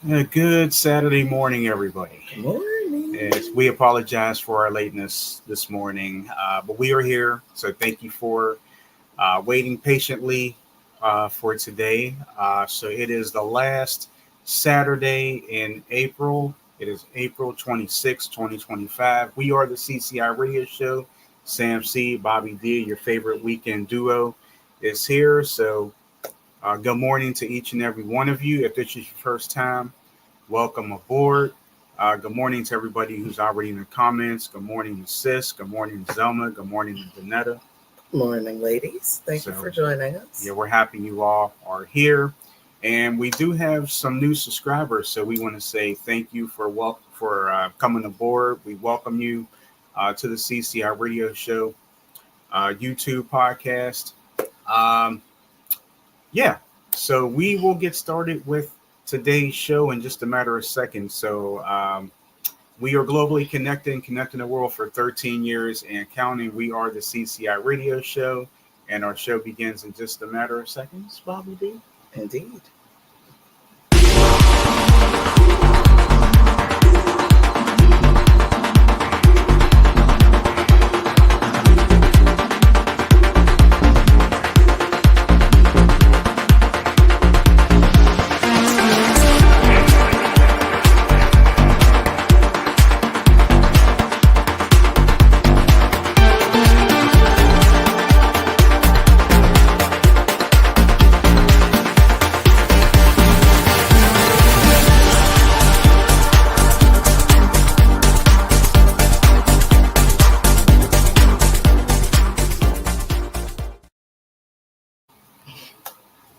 Good Saturday morning, everybody. Good morning. We apologize for our lateness this morning, but we are here. So thank you for waiting patiently for today. So it is the last Saturday in April. It is April 26, 2025. We are the CCI radio show. Sam C, Bobby D, your favorite weekend duo, is here. So good morning to each and every one of you. If this is your first time, welcome aboard. Good morning to everybody who's already in the comments. Good morning to Sis. Good morning to Zelma. Good morning to Danetta. Morning, ladies. Thank you for joining us. Yeah, we're happy you all are here. And we do have some new subscribers. So we want to say thank you for coming aboard. We welcome you to the CCI radio show, YouTube podcast. Um, yeah, so we will get started with today's show in just a matter of seconds. So we are globally connecting the world for 13 years and counting. We are the CCI radio show, and our show begins in just a matter of seconds, Bobby D. Indeed.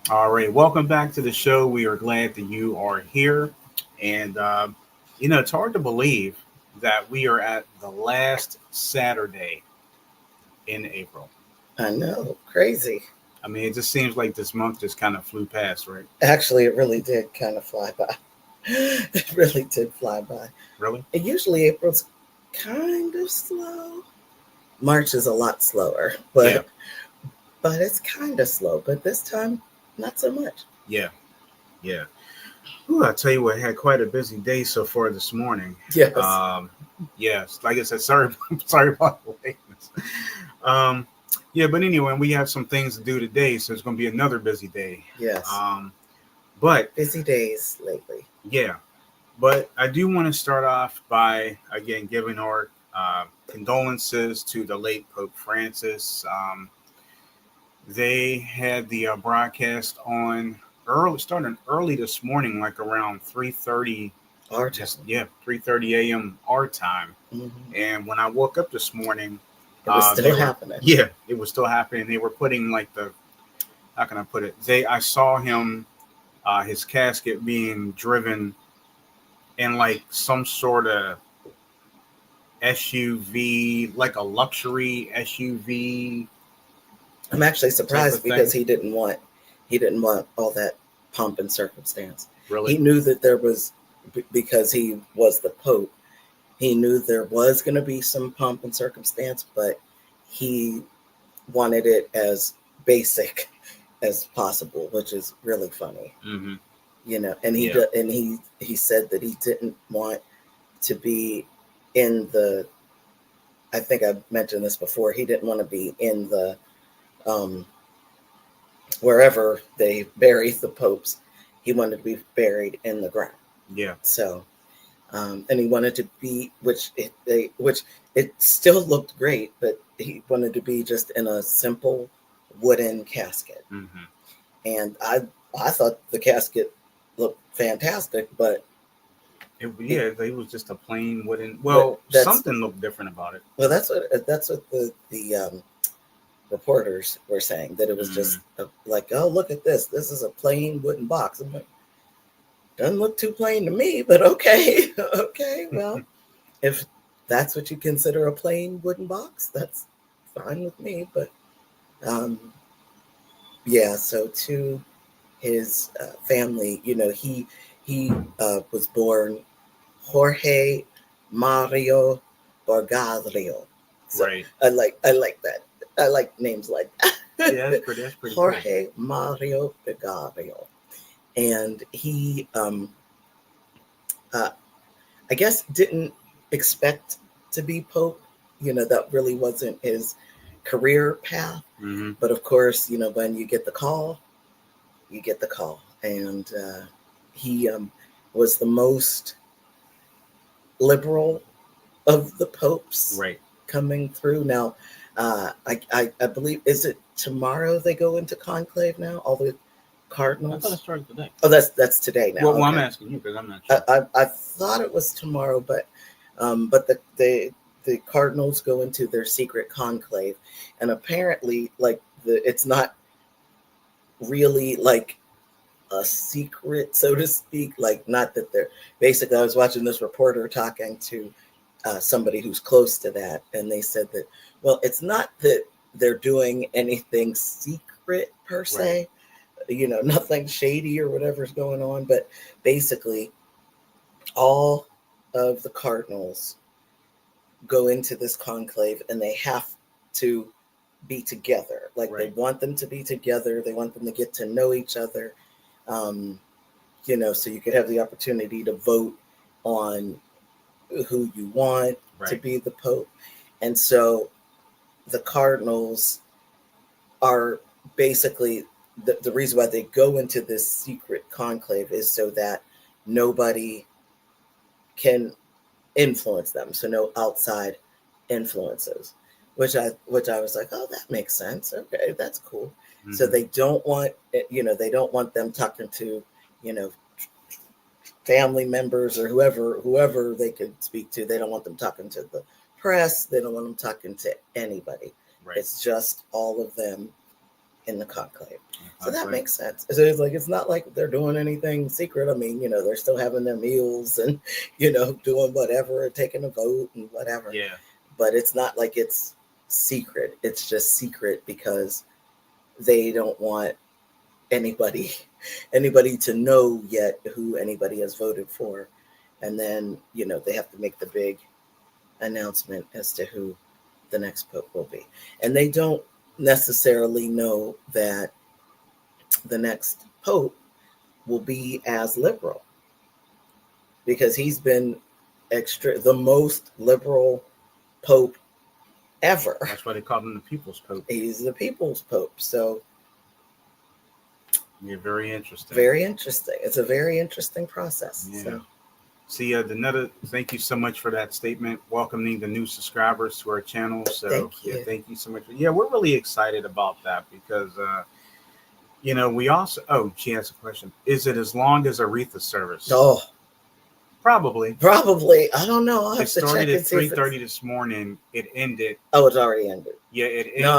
All right, welcome back to the show. We are glad that you are here. And, it's hard to believe that we are at the last Saturday in April. I know, crazy. I mean, it just seems like this month just kind of flew past, right? Actually, it really did kind of fly by. It really did fly by. Really? Usually April's kind of slow. March is a lot slower, but it's kind of slow. But this time, not so much. Yeah. Ooh, I tell you what, I had quite a busy day so far this morning. Yes. Yes. Like I said, sorry about the lateness. But anyway, we have some things to do today, so it's going to be another busy day. Yes. But busy days lately. Yeah, but I do want to start off by again giving our condolences to the late Pope Francis. They had the broadcast starting early this morning, like around 3:30 our time. 3:30 a.m. our time. Mm-hmm. And when I woke up this morning, it was still happening. Yeah, it was still happening. They were putting how can I put it? I saw him, his casket being driven in like some sort of SUV, like a luxury SUV. I'm actually surprised because he didn't want all that pomp and circumstance. Really? He knew that there was, because he was the Pope, he knew there was going to be some pomp and circumstance, but he wanted it as basic as possible, which is really funny. Mm-hmm. And he said that he didn't want to be in the, I think I mentioned this before, he didn't want to be in the wherever they bury the popes. He wanted to be buried in the ground. Yeah. So, and he wanted to be, which it still looked great, but he wanted to be just in a simple wooden casket. Mm-hmm. And I thought the casket looked fantastic, but it was just a plain wooden. Well, something looked different about it. Well, that's what the reporters were saying, that it was just like, oh, look at this. This is a plain wooden box. I'm like, doesn't look too plain to me, but okay. Okay, well, if that's what you consider a plain wooden box, that's fine with me. But so to his family, he was born Jorge Mario Borgario. So right. I like that. I like names like that. Yeah, that's pretty Jorge Mario Borgario. And he I guess didn't expect to be Pope. That really wasn't his career path. Mm-hmm. But of course, when you get the call, you get the call. And he was the most liberal of the popes Right. coming through. Now, I believe, is it tomorrow they go into conclave now? All the cardinals? I thought it started today. Oh, that's today now. Well, okay. I'm asking you because I'm not sure. I thought it was tomorrow, but the cardinals go into their secret conclave, and apparently, like it's not really like a secret, so to speak. Like, not that they're basically. I was watching this reporter talking to somebody who's close to that, and they said that, well, it's not that they're doing anything secret per se, nothing shady or whatever's going on, but basically all of the cardinals go into this conclave and they have to be together. Like, Right. they want them to be together. They want them to get to know each other. So you could have the opportunity to vote on who you want Right. to be the Pope. And so the cardinals are basically the reason why they go into this secret conclave is so that nobody can influence them. So no outside influences, which I was like, oh, that makes sense. Okay, that's cool. Mm-hmm. So they don't want them talking to, family members or whoever they could speak to. They don't want them talking to the press. They don't want them talking to anybody. Right. It's just all of them in the conclave. So that makes sense. So it's not like they're doing anything secret. I mean, they're still having their meals and, doing whatever, taking a vote and whatever. Yeah. But it's not like it's secret. It's just secret because they don't want anybody to know yet who anybody has voted for. And then, they have to make the big announcement as to who the next pope will be. And they don't necessarily know that the next pope will be as liberal, because he's been the most liberal pope ever. That's why they call him the people's pope. He's the people's pope. So yeah, very interesting. Very interesting. It's a very interesting process. Yeah. So. See, Danetta, thank you so much for that statement. Welcoming the new subscribers to our channel. So thank you. Thank you so much. Yeah, we're really excited about that because we also, she has a question. Is it as long as Aretha's service? Oh, probably. I don't know. I'll have it started to check at 3:30 this morning. It ended. Oh, it's already ended. Yeah, it ended. No,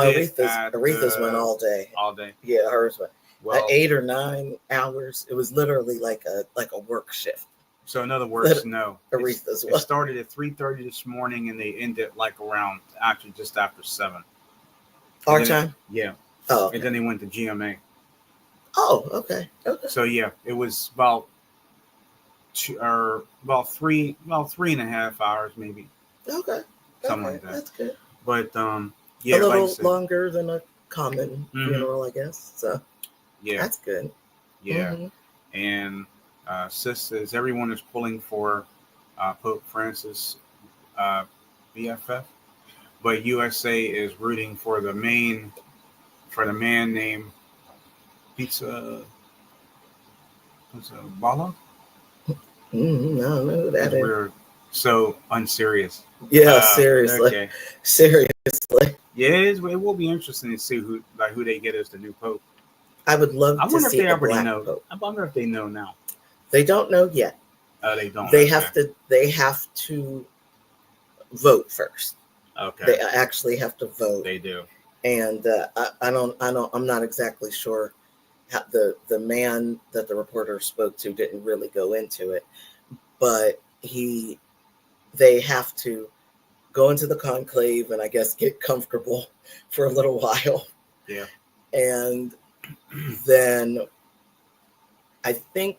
Aretha's went all day. All day. Yeah, hers went. Well, 8 or 9 hours. It was literally like a work shift. So in other words, no. Aretha's it started at 3:30 this morning and they ended like around just after 7. Our time? Yeah. Oh. Okay. And then they went to GMA. Oh, okay. So yeah, it was about 3.5 hours maybe. Okay. Something like that. That's good. But a little longer than a common funeral, I guess. So yeah, that's good. Yeah. Mm-hmm. And Sis says everyone is pulling for Pope Francis BFF, but USA is rooting for the man named Pizza Bala. I don't know who that is. We're so unserious. Yeah, seriously. Okay. Seriously. Yeah, it will be interesting to see who they get as the new pope. I would love to see a black pope. I wonder if they know now. They don't know yet. They don't. They have to vote first. Okay. They actually have to vote. They do. And I'm not exactly sure how the man that the reporter spoke to didn't really go into it, but they have to go into the conclave and I guess get comfortable for a little while. Yeah. And then I think,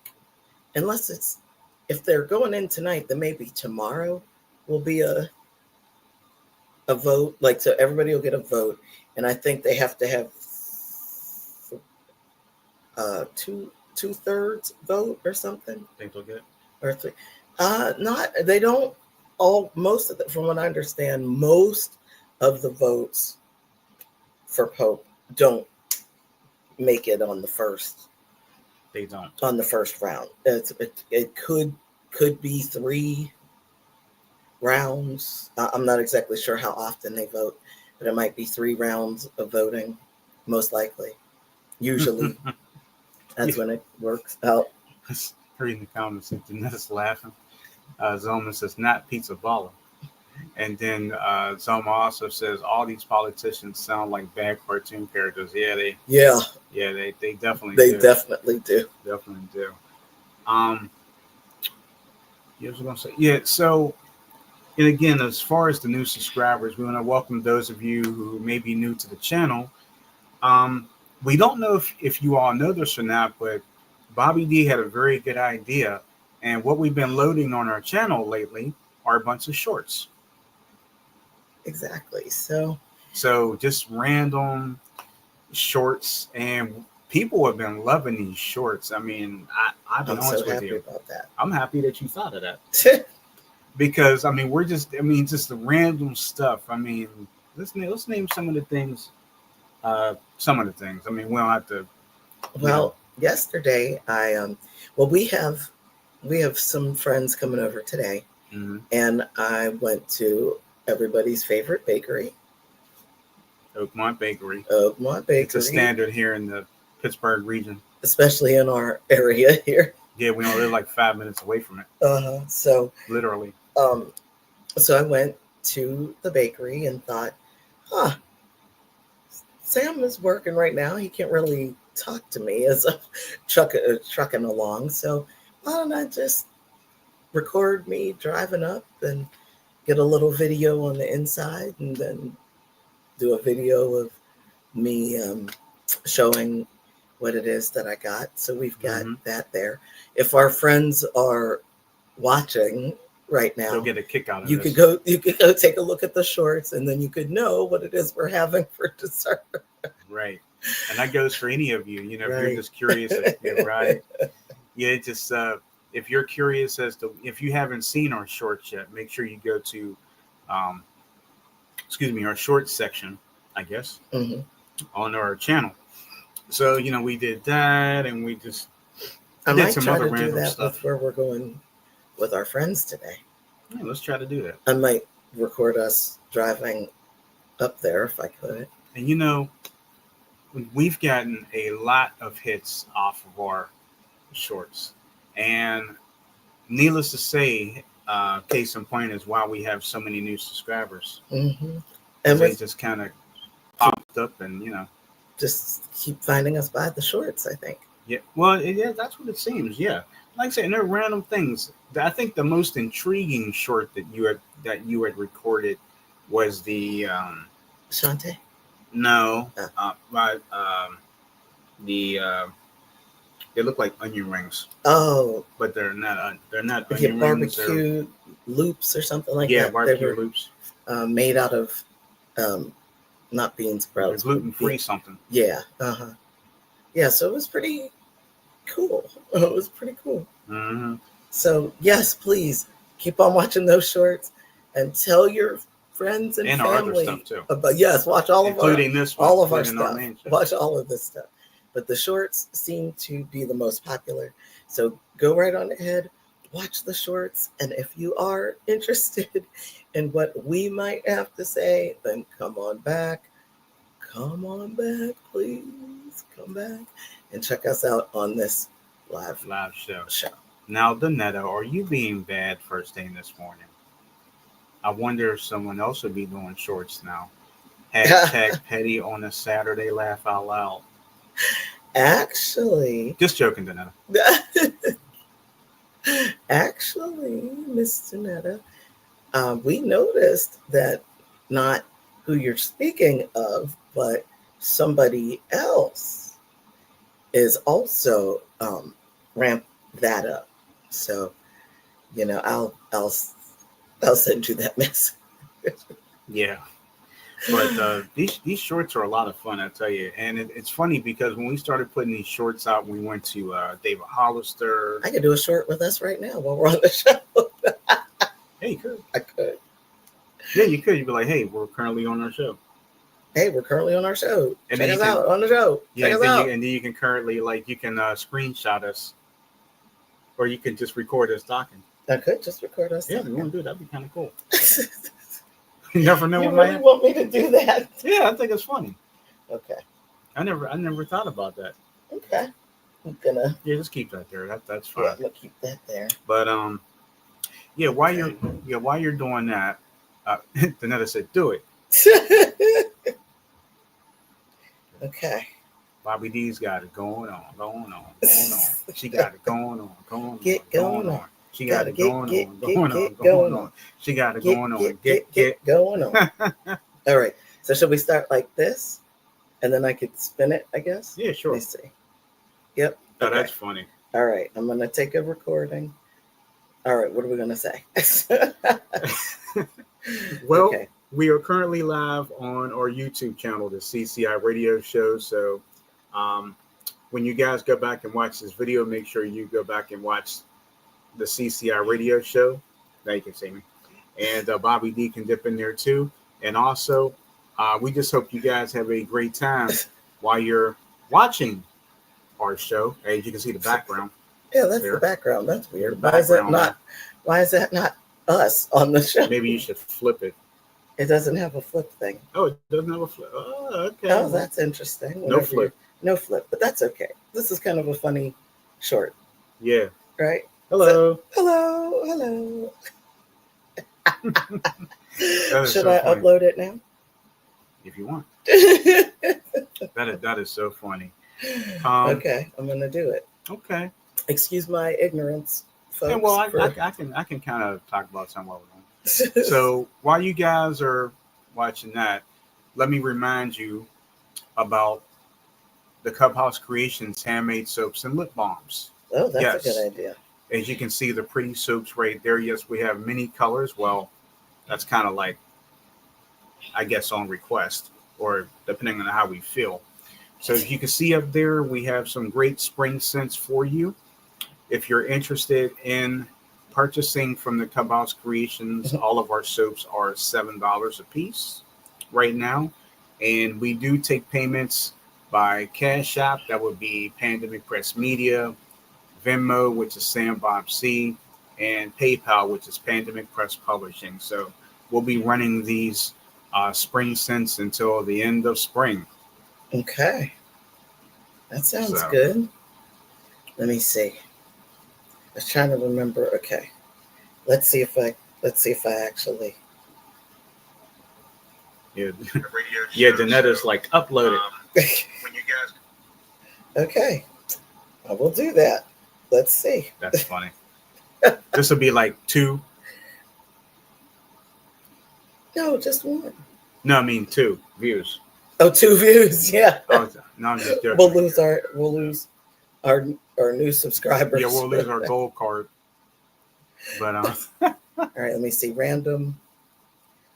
if they're going in tonight, then maybe tomorrow will be a vote. Like, so everybody will get a vote. And I think they have to have 2/3 vote or something. Think they'll get? Or 3. Not they don't all most of the, from what I understand, most of the votes for Pope don't make it on the first. They don't. On the first round. It could be 3 rounds. I'm not exactly sure how often they vote, but it might be 3 rounds of voting, most likely. Usually, that's when it works out. Reading the comments, and Jeanette's laughing. Zoma says, not pizza baller. And then Zoma also says, all these politicians sound like bad cartoon characters. Yeah, they definitely definitely do. Definitely do. Yeah, I was gonna say, yeah, so, and again, as far as the new subscribers, we want to welcome those of you who may be new to the channel. We don't know if you all know this or not, but Bobby D had a very good idea. And what we've been loading on our channel lately are a bunch of shorts. Exactly. So just random shorts, and people have been loving these shorts. I mean, I've been honest with you. About that. I'm happy that you thought of that. Because I mean, just the random stuff. I mean, let's name some of the things. Some of the things. I mean, we don't have to. Well, yesterday we have some friends coming over today, and I went to everybody's favorite bakery, Oakmont Bakery. It's a standard here in the Pittsburgh region, especially in our area here. Yeah, we only live like 5 minutes away from it. So literally. So I went to the bakery and thought, Sam is working right now. He can't really talk to me as I'm trucking along. So why don't I just record me driving up and get a little video on the inside, and then do a video of me showing what it is that I got. So we've got that there. If our friends are watching right now, they'll get a kick out of you this. You could go take a look at the shorts, and then you could know what it is we're having for dessert. Right. And that goes for any of you. If Right. you're just curious, right? Yeah, just if you're curious as to if you haven't seen our shorts yet, make sure you go to our shorts section, I guess, on our channel. So we did that, and we just did some other random stuff. With where we're going with our friends today. Yeah, let's try to do that. I might record us driving up there if I could. And we've gotten a lot of hits off of our shorts, and needless to say, case in point is why we have so many new subscribers. And they just kind of popped up, and just keep finding us by the shorts, I think. Yeah, well, yeah, that's what it seems. Yeah, like I said, and they're random things. I think the most intriguing short that you had recorded was the Shante. No, they look like onion rings. Oh, but they're not. They're not onion rings. Barbecue loops or something like that. Yeah, barbecue loops. Made out of not bean sprouts. Gluten free something. Yeah. Yeah. So it was pretty cool. It was pretty cool. So yes, please keep on watching those shorts and tell your friends and family our other stuff too. Yes, watch all including of our, this one, all of our stuff. Our watch all of this stuff. But the shorts seem to be the most popular. So go right on ahead, watch the shorts, and if you are interested in what we might have to say, then come on back, please come back and check us out on this live show. Now, Donetta, are you being bad first thing this morning? I wonder if someone else would be doing shorts now. Hashtag petty on a Saturday, laugh out loud. Actually, just joking, Donetta. Actually, Miss Donetta, we noticed that not who you're speaking of, but somebody else is also ramp that up. So, I'll send you that message. Yeah. But these shorts are a lot of fun, I tell you. And it's funny because when we started putting these shorts out, we went to David Hollister. I could do a short with us right now while we're on the show. Yeah, you could. You'd be like, hey, we're currently on our show. Hey, we're currently on our show. And Check us out on the show. Yeah, Check us out. and then you can currently, like, you can screenshot us, or you can just record us talking. I could just record us. Yeah, if you want to do it, that'd be kind of cool. You never know you what really might. want me to do that? Yeah, I think it's funny. Okay. I never thought about that. Okay. I'm gonna. Yeah, just keep that there. That's fine. Yeah, I'm gonna keep that there. But yeah, while you're doing that, Danetta said, "Do it." Okay. Bobby D's got it going on. She got it going on. Get going on. She got it going on. She got it going on. Get going on. All right. So should we start like this, and then I could spin it? I guess. Yeah, sure. Let me see. Yep. Oh, okay. That's funny. All right. I'm gonna take a recording. All right. What are we gonna say? Well, okay. We are currently live on our YouTube channel, the CCI Radio Show. So, when you guys go back and watch this video, make sure you go back and watch the CCI Radio Show. Now you can see me, and Bobby D can dip in there too. And also, we just hope you guys have a great time while you're watching our show. As you can see the background. Yeah, that's there. The background. That's weird. Why is that not us on the show? Maybe you should flip it. It doesn't have a flip thing. Oh, it doesn't have a flip. Oh, okay. Oh, that's interesting. No flip. No flip, but that's okay. This is kind of a funny short. Yeah. Right? Hello. Hello. Should I upload it now? If you want. That is so funny. Okay, I'm gonna do it. Okay. Excuse my ignorance, folks. Yeah, well, I can kind of talk about some while we're on. So while you guys are watching that, let me remind you about the Clubhouse Creations handmade soaps and lip balms. Oh, that's a good idea. As you can see, the pretty soaps right there. Yes, we have many colors. Well, that's kind of like, I guess, on request or depending on how we feel. So if you can see up there, we have some great spring scents for you. If you're interested in purchasing from the Clubhouse Creations, all of our soaps are $7 a piece right now. And we do take payments by Cash App. That would be Pandemic Press Media, Venmo, which is Sam Bob C, and PayPal, which is Pandemic Press Publishing. So we'll be running these spring scents until the end of spring. Okay. That sounds good. Let me see. I was trying to remember. Okay. Let's see if I actually. Yeah. Yeah, Danetta's like upload it. When you guys. Okay. I will do that. Let's see. That's funny. This will be like 2. No, just 1. No, I mean 2 views. Oh, 2 views. Yeah. Oh, no, I'm just joking. We'll lose our new subscribers. Yeah, we'll lose our gold card. But all right, let me see. Random.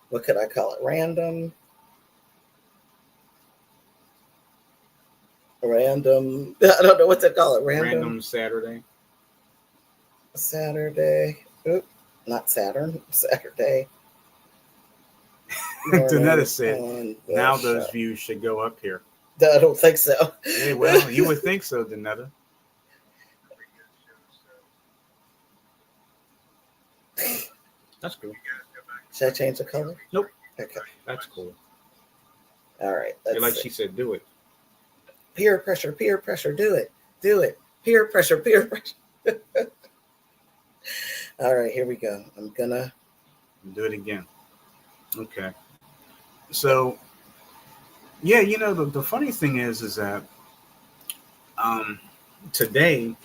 What could I call it? Random. I don't know what to call it. Random Saturday. Oop, not Saturn. Saturday. Danetta said, now those views should go up here. I don't think so. Hey, well, you would think so, Danetta. That's cool. Should I change the color? Nope. Okay. That's cool. All right. Like she said, do it. Peer pressure. Do it. Peer pressure. All right, here we go. I'm gonna do it again. Okay. So, yeah, the funny thing is that today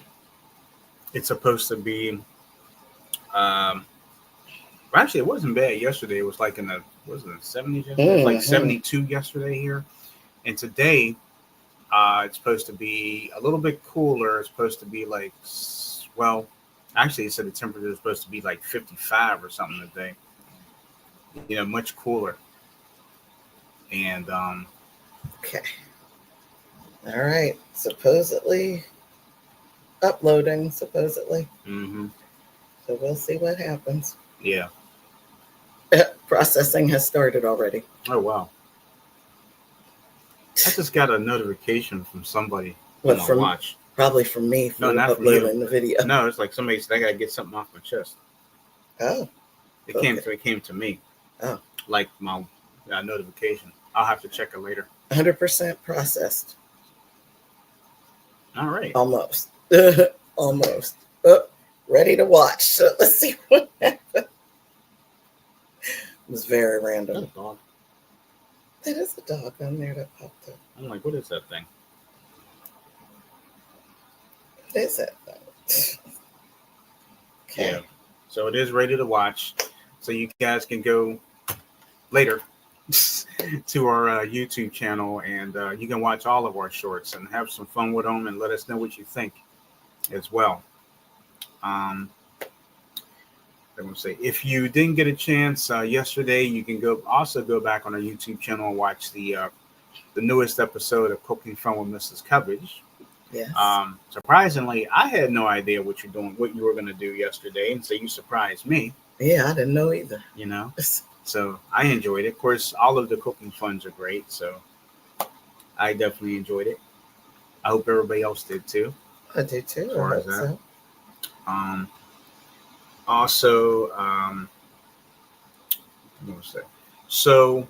it's supposed to be actually it wasn't bad yesterday. It was like in the 70s yesterday? It was like 72 yesterday here. And today it's supposed to be a little bit cooler. It's supposed to be like, well, actually it said the temperature is supposed to be like 55 or something today. Much cooler. And okay. All right. Supposedly uploading. Mm-hmm. So we'll see what happens. Yeah. Processing has started already. Oh wow! I just got a notification from somebody on What my from? watch. Probably from me for No, not from you. uploading the video. No, it's like somebody said I gotta get something off my chest. Oh, It okay. came to me. Oh. Like my notification. I'll have to check it later. 100% processed. All right. Almost. Almost. Ready to watch. So let's see what happens. It was very random. That's a dog. That is a dog on there that popped up. I'm like, what is that thing? What is that thing? Okay. Yeah. So it is ready to watch. So you guys can go later to our YouTube channel, and you can watch all of our shorts and have some fun with them, and let us know what you think as well. I'm going to say, if you didn't get a chance yesterday, you can go back on our YouTube channel and watch the newest episode of Cooking Fun with Mrs. Cubbage. Yes. Surprisingly, I had no idea what you were going to do yesterday, and so you surprised me. Yeah, I didn't know either. You know, so I enjoyed it. Of course, all of the cooking funs are great, so I definitely enjoyed it. I hope everybody else did too. I did too. As far as that. So. Also, what was that? So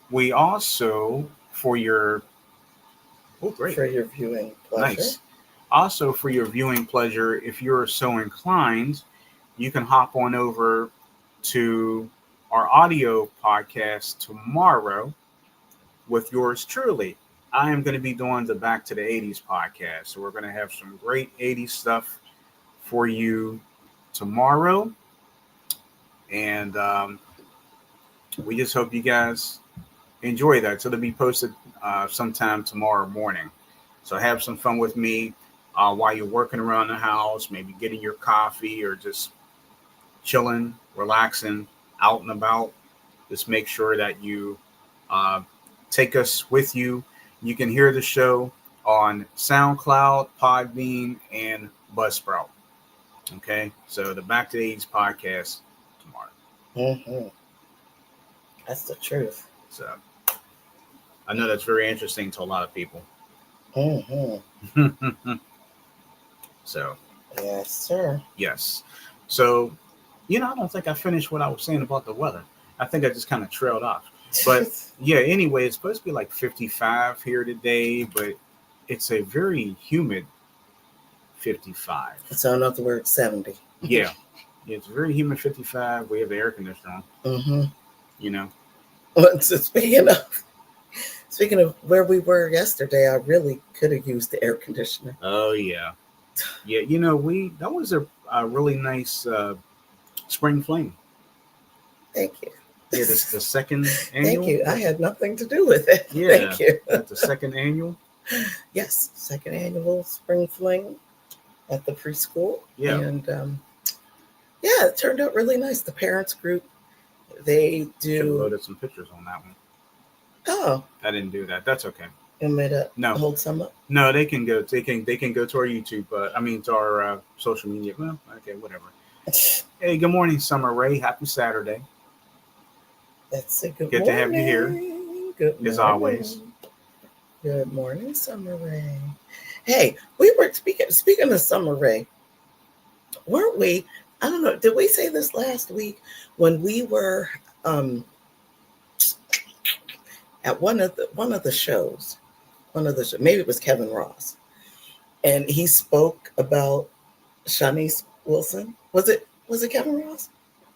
we also for your viewing pleasure. Nice. Also for your viewing pleasure, if you're so inclined, you can hop on over to our audio podcast tomorrow with yours truly. I am going to be doing the Back to the 80s podcast. So we're going to have some great 80s stuff for you tomorrow. And we just hope you guys enjoy that. So it'll be posted sometime tomorrow morning. So have some fun with me while you're working around the house, maybe getting your coffee or just chilling, relaxing, out and about. Just make sure that you take us with you. You can hear the show on SoundCloud, Podbean, and Buzzsprout. Okay, so the Back to the 80s podcast tomorrow. Mm-hmm. That's the truth. So I know that's very interesting to a lot of people. Mm-hmm. So yes, sir. Yes. So, I don't think I finished what I was saying about the weather. I think I just kind of trailed off. But yeah, anyway, it's supposed to be like 55 here today, but it's a very humid 55. So I know the word 70. Yeah. It's very humid 55. We have the air conditioner on. Mm-hmm. So speaking of where we were yesterday, I really could have used the air conditioner. Oh yeah. Yeah, that was a really nice spring fling. Thank you. Yeah, this the second annual. Thank you. I had nothing to do with it. Yeah, thank you. That's the second annual. Yes, second annual spring fling at the preschool. Yeah, and it turned out really nice. The parents group, they do. Should have loaded some pictures on that one. Oh, I didn't do that. That's okay. You made a hold some up. No, they can go. They can go to our YouTube. To our social media. Well, okay, whatever. Hey, good morning, Summer Rae. Happy Saturday. That's a good. Good morning. to have you here. Good as morning. always. Good morning, Summer Rae. Hey, we were speaking of Summer Rae. Weren't we? I don't know. Did we say this last week when we were at one of the shows? Maybe it was Kevin Ross, and he spoke about Shanice Wilson. Was it Kevin Ross?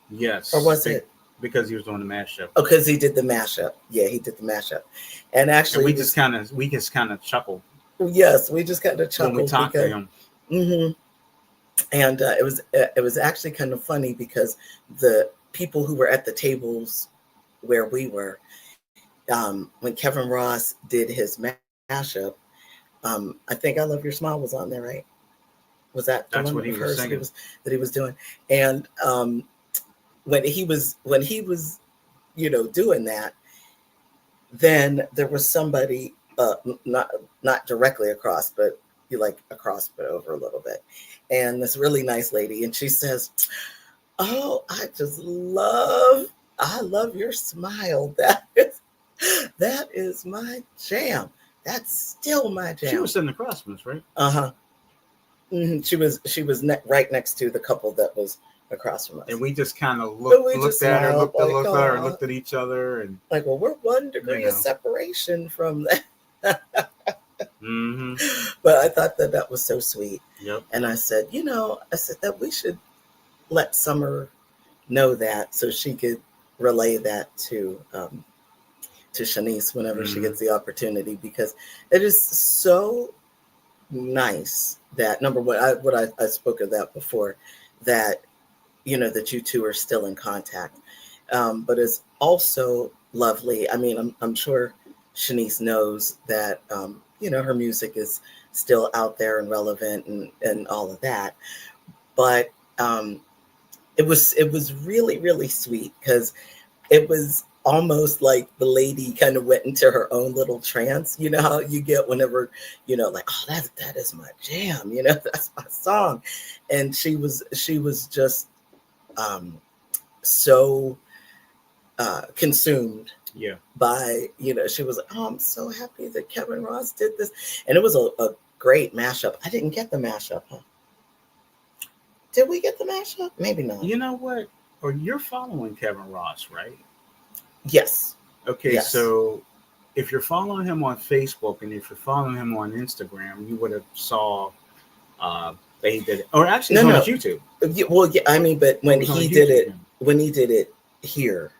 Yes. Or was it because he was doing the mashup? Oh, because he did the mashup. Yeah, he did the mashup, and actually, we just kind of chuckled. Yes, we just kind of chuckled when we talked to him. Mm-hmm. And it was actually kind of funny because the people who were at the tables where we were, when Kevin Ross did his mashup, I think "I Love Your Smile" was on there, right? Was that that's what he was singing that he was doing? And when he was doing that, then there was somebody not directly across, but across but over a little bit, and this really nice lady, and she says, "Oh, I just love I love your smile. That is my jam. That's still my jam. She was sitting across from us, right? Uh-huh. Mm-hmm. She was right next to the couple that was across from us. And we just kind of looked at her, looked at each other, and like, well, we're 1 degree of separation from that. Mm-hmm. But I thought that was so sweet. Yep. And I said, that we should let Summer know that so she could relay that to Shanice whenever she gets the opportunity, because it is so nice that, number one, I spoke of that before, that that you two are still in contact, but it's also lovely. I mean, I'm sure Shanice knows that her music is still out there and relevant and all of that, but it was really, really sweet, because it was almost like the lady kind of went into her own little trance. You know how you get whenever, like, oh, that is my jam, that's my song. And she was just so consumed by, she was like, oh, I'm so happy that Kevin Ross did this. And it was a great mashup. I didn't get the mashup, huh? Did we get the mashup? Maybe not. You know what? Or you're following Kevin Ross, right? Yes. Okay, yes. So if you're following him on Facebook and if you're following him on Instagram, you would have saw that he did it. Or actually, on his YouTube. Well, yeah, I mean, but when he did it here,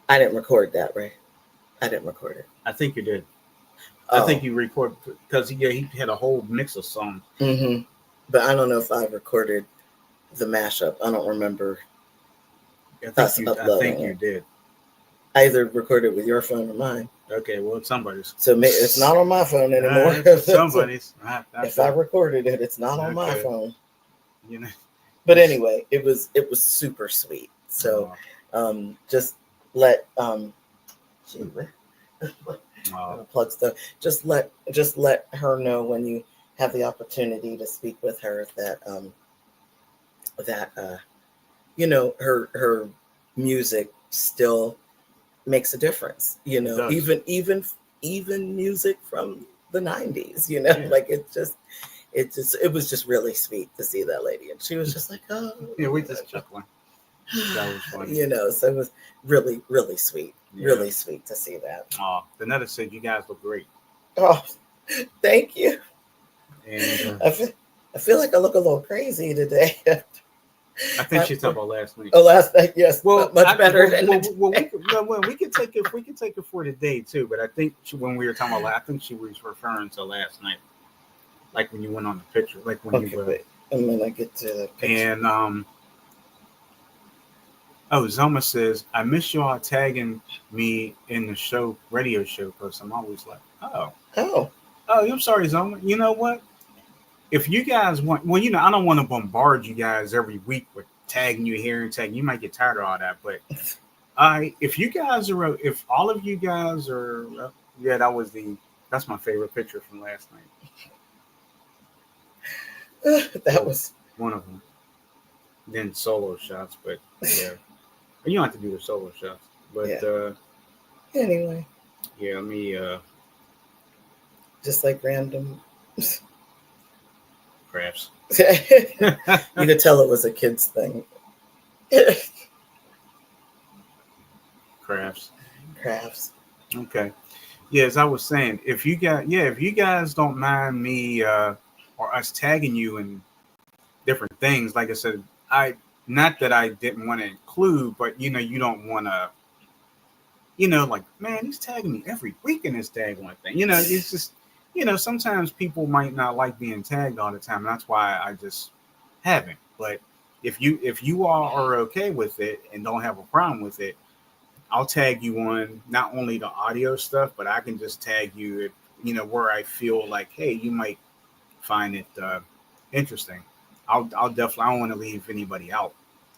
I didn't record that, right? I didn't record it. I think you did. I think you recorded, because he had a whole mix of songs. Mm-hmm. But I don't know if I recorded the mashup. I don't remember. I think you did. I either recorded with your phone or mine. Okay, well, it's somebody's. So it's not on my phone anymore. Somebody's. If I recorded it, it's not on my phone. But anyway, it was super sweet. So just let plug stuff. Just let her know when you have the opportunity to speak with her that her music still makes a difference, even music from the 90s, like it was just really sweet to see that lady, and she was just like, oh yeah, we just chuckling. That was funny. So it was really, really sweet. Really sweet to see that. Oh, Danetta said you guys look great. Oh, thank you. And I feel like I look a little crazy today. I think she's talking about last night. Oh, last night, yes. Well, much better than we can take it for today too. But I think when we were talking about, I think she was referring to last night, like when you went on the picture, like when you were. And then I get to the picture. And Zoma says, I miss y'all tagging me in the radio show, because I'm always like, oh, I'm sorry, Zoma. You know what? If you guys want, I don't want to bombard you guys every week with tagging you here and tagging. You might get tired of all that, but if all of you guys are, that's my favorite picture from last night. That was one of them. Then solo shots, but yeah, you don't have to do the solo shots, but anyway, yeah, me just like random. Crafts. You could tell it was a kid's thing. Crafts. Okay. Yeah, as I was saying, if you guys don't mind me or us tagging you in different things, like I said, not that I didn't want to include, but you don't want to, like, man, he's tagging me every week in this daggone thing. It's just. Sometimes people might not like being tagged all the time. And that's why I just haven't. But if you all are okay with it and don't have a problem with it, I'll tag you on not only the audio stuff, but I can just tag you at, where I feel like, hey, you might find it interesting. I'll definitely, I don't want to leave anybody out.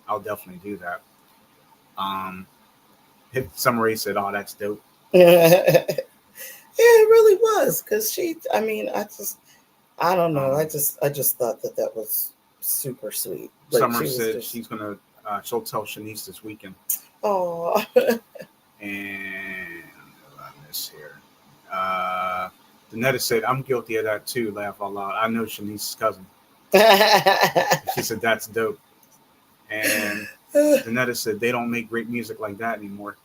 I'll definitely do that. Summary said, oh, that's dope. Yeah, it really was, because I don't know. I just thought that was super sweet. Summer said she'll tell Shanice this weekend. Oh. And what I miss here. Danetta said, I'm guilty of that too, laugh out loud. I know Shanice's cousin. She said, that's dope. And Danetta said, they don't make great music like that anymore.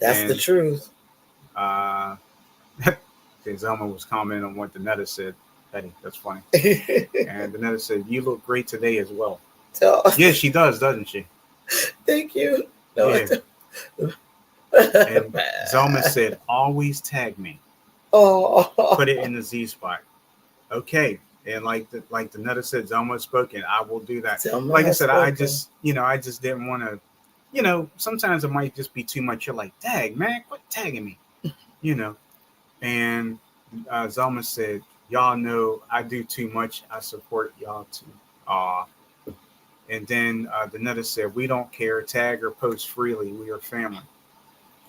That's and, the truth. Zelma was commenting on what Danetta said. Betty, that's funny. And Danetta said, you look great today as well. Oh. Yeah, she does, doesn't she? Thank you. No, yeah. And Zelma said, always tag me. Oh. Put it in the Z spot. Okay. And like Danetta said, Zelma has spoken. I will do that. Zelma like I said, spoken. I just didn't want to, sometimes it might just be too much. You're like, tag, man, quit tagging me. And Zelma said, y'all know I do too much. I support y'all too. And then Danetta said, we don't care. Tag or post freely. We are family.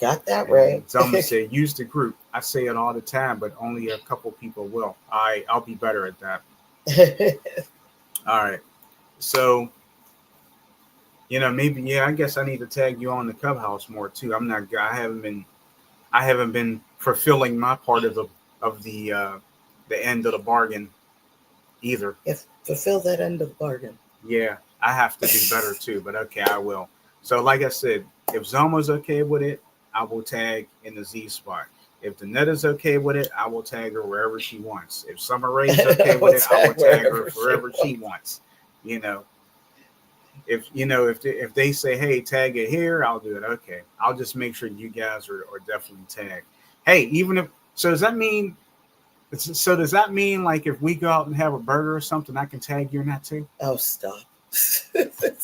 Got that right. Zelma said, use the group. I say it all the time, but only a couple people will. I'll be better at that. All right. So, maybe, I guess I need to tag you on the Clubhouse more too. I haven't been fulfilling my part of the end of the bargain either. Yes, fulfill that end of the bargain. Yeah, I have to do better too, but okay, I will. So like I said, if Zelma's okay with it, I will tag in the Z spot. If Danetta's okay with it, I will tag her wherever she wants. If Summer Rae's okay with it, I will tag her wherever she wants. If they say, hey, tag it here, I'll do it. Okay. I'll just make sure you guys are definitely tagged. Hey, does that mean like if we go out and have a burger or something, I can tag you in that too? Oh, stop.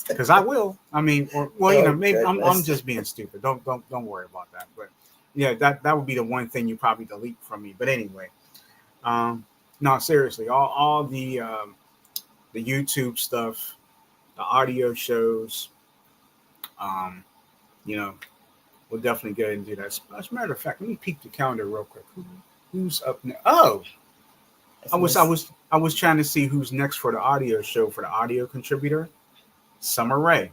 Because I will. I mean, maybe I'm just being stupid. Don't worry about that. But yeah, that would be the one thing you probably delete from me. But anyway, no, seriously, all the YouTube stuff, the audio shows, we'll definitely go ahead and do that. As a matter of fact, let me peek the calendar real quick. Who's up now? Oh, I was trying to see who's next for the audio show for the audio contributor. Summer Rae.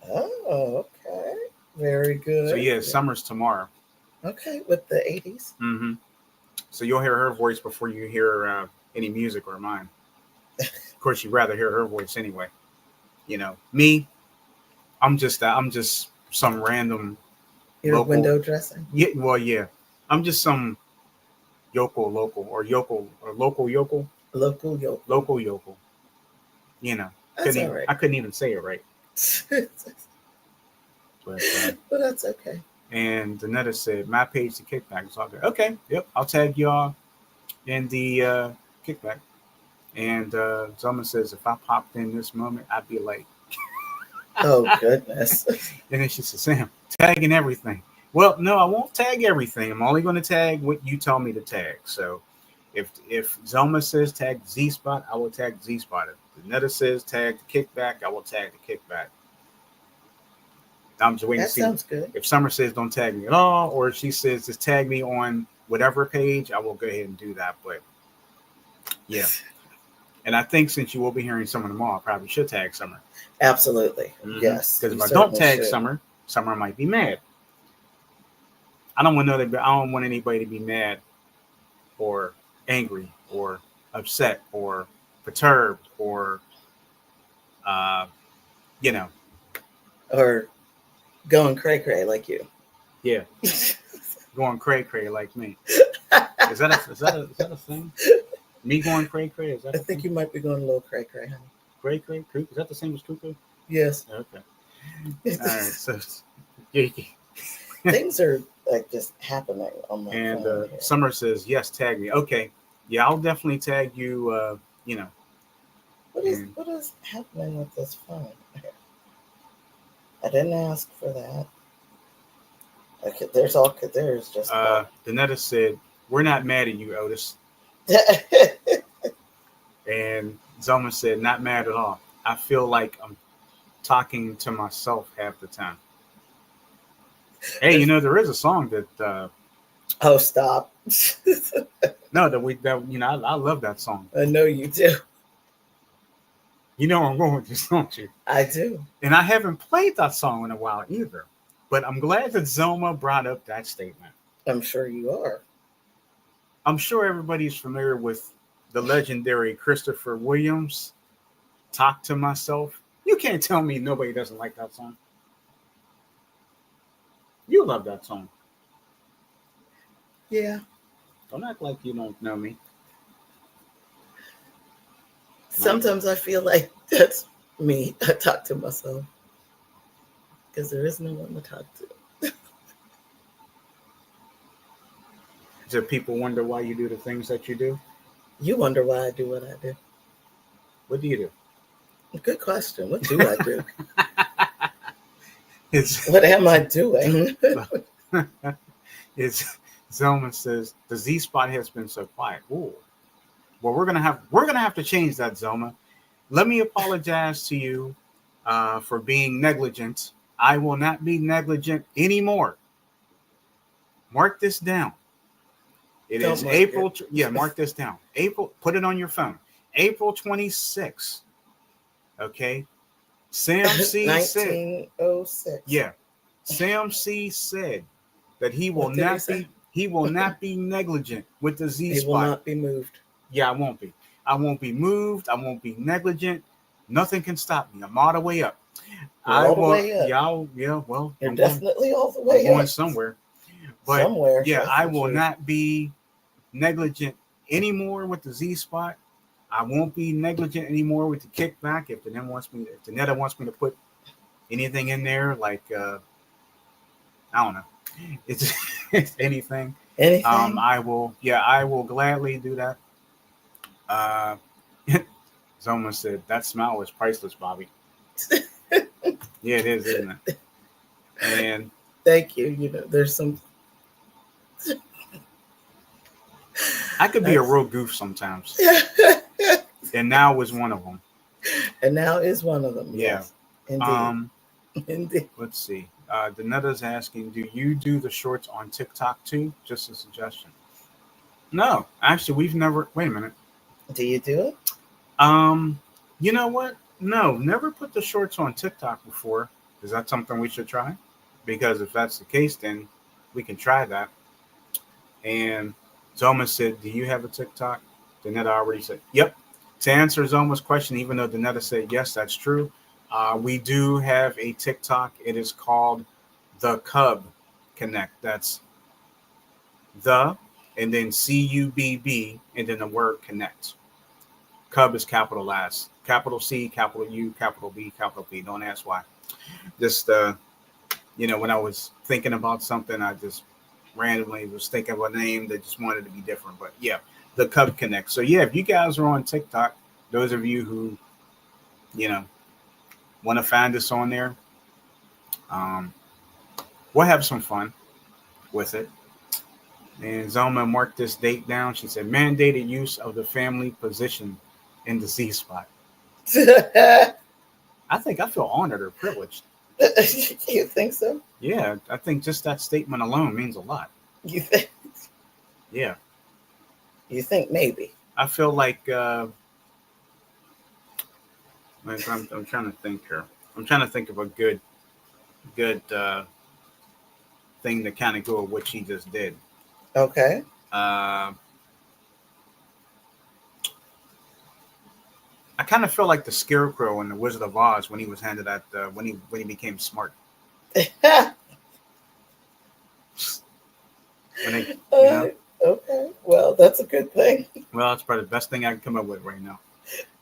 Oh, okay. Very good. So yeah, Summer's tomorrow. Okay, with the 80s. Mm-hmm. So you'll hear her voice before you hear any music or mine. Of course, you'd rather hear her voice anyway. Me, I'm just some random. Your window dressing. Yeah, well, yeah, I'm just some local. That's all right. I couldn't even say it right. But that's okay. And Danetta said, my page to kickback is all good. Okay, yep, I'll tag y'all in the kickback. And someone says, if I popped in this moment, I'd be like, oh, goodness. And then she said, Sam, tagging everything. Well, no, I won't tag everything. I'm only going to tag what you tell me to tag. So if Zelma says tag Z spot, I will tag Z spot. If Danetta says tag the kickback, I will tag the kickback. I'm just waiting to see. That sounds good. If Summer says don't tag me at all, or if she says just tag me on whatever page, I will go ahead and do that. But yeah. And I think since you will be hearing Summer tomorrow, I probably should tag Summer. Absolutely. Mm-hmm. Yes. Because if I don't tag Summer might be mad. I don't want anybody to be mad or angry or upset or perturbed or or going cray-cray like you. Yeah. Going cray-cray like me. Is that a thing? Me going cray-cray? Is that I think you might be going a little cray-cray, honey. Cray-cray? Is that the same as cuckoo? Yes. Okay. All right. So things are like just happening on my phone. And Summer says, yes, tag me. Okay. Yeah, I'll definitely tag you, What is happening with this phone? I didn't ask for that. Okay, there's just Danetta said, we're not mad at you, Otis. And Zelma said, not mad at all. I feel like I'm talking to myself half the time. Hey, there is a song that oh, stop. No, I love that song. I know you do. You know where I'm going with this, don't you? I do. And I haven't played that song in a while either. But I'm glad that Zelma brought up that statement. I'm sure you are. I'm sure everybody's familiar with the legendary Christopher Williams, Talk to Myself. You can't tell me nobody doesn't like that song. You love that song. Yeah. Don't act like you don't know me. Sometimes I feel like that's me. I talk to myself because there is no one to talk to. Do people wonder why you do the things that you do? You wonder why I do what I do. What do you do? Good question. What do I do? It's What am I doing? it's Zelman says the Z spot has been so quiet. Ooh. Well, we're gonna have to change that, Zelma. Let me apologize to you for being negligent. I will not be negligent anymore. Mark this down. It Don't is mark April. it. Yeah, mark this down. April. Put it on your phone. April 26th. Okay. Sam C said. 1906. Yeah. Sam C said that he will What did he not say? be. He will not be negligent with the Z He will spot. not be moved. Yeah, I won't be. I won't be moved. I won't be negligent. Nothing can stop me. I'm all the way up. You're I all the will. way up. Yeah. Well, You're I'm going. definitely all the I'm way going up. somewhere. But Somewhere. yeah, That's I for will sure. not be negligent anymore with the Z spot. I won't be negligent anymore with the kickback. If the Netta wants me to put anything in there, like I don't know, it's, it's anything. Anything? I will. Yeah, I will gladly do that. Uh, Someone said that smile is priceless, Bobby. Yeah, it is, isn't it? And Thank you. You know, there's some. I could be a real goof sometimes, and now is one of them. And now is one of them. Yeah. Yes. Indeed. Indeed. Let's see. Danetta's asking, do you do the shorts on TikTok too? Just a suggestion. No, actually, we've never. Wait a minute. Do you do it? You know what? No, never put the shorts on TikTok before. Is that something we should try? Because if that's the case, then we can try that. And Zoma said, do you have a TikTok? Danetta already said, yep. To answer Zoma's question, even though Danetta said, yes, that's true. We do have a TikTok. It is called The Cub Connect. That's the, and then CUBB, and then the word connect. Cub is capital S, capital C, capital U, capital B, capital P. Don't ask why. Just, when I was thinking about something, I just randomly was thinking of a name that just wanted to be different. But yeah, the Cub Connect. So yeah, if you guys are on TikTok, those of you who, want to find us on there, we'll have some fun with it. And Zoma marked this date down. She said, mandated use of the family position in the Z spot. I think I feel honored or privileged. You think so? Yeah, I think just that statement alone means a lot. You think? Yeah. You think maybe? I feel like I'm trying to think here. I'm trying to think of a good thing to kind of go with what she just did. Okay. I kind of feel like the Scarecrow in the Wizard of Oz when he was handed that when he became smart. Okay. Well, that's a good thing. Well, it's probably the best thing I can come up with right now.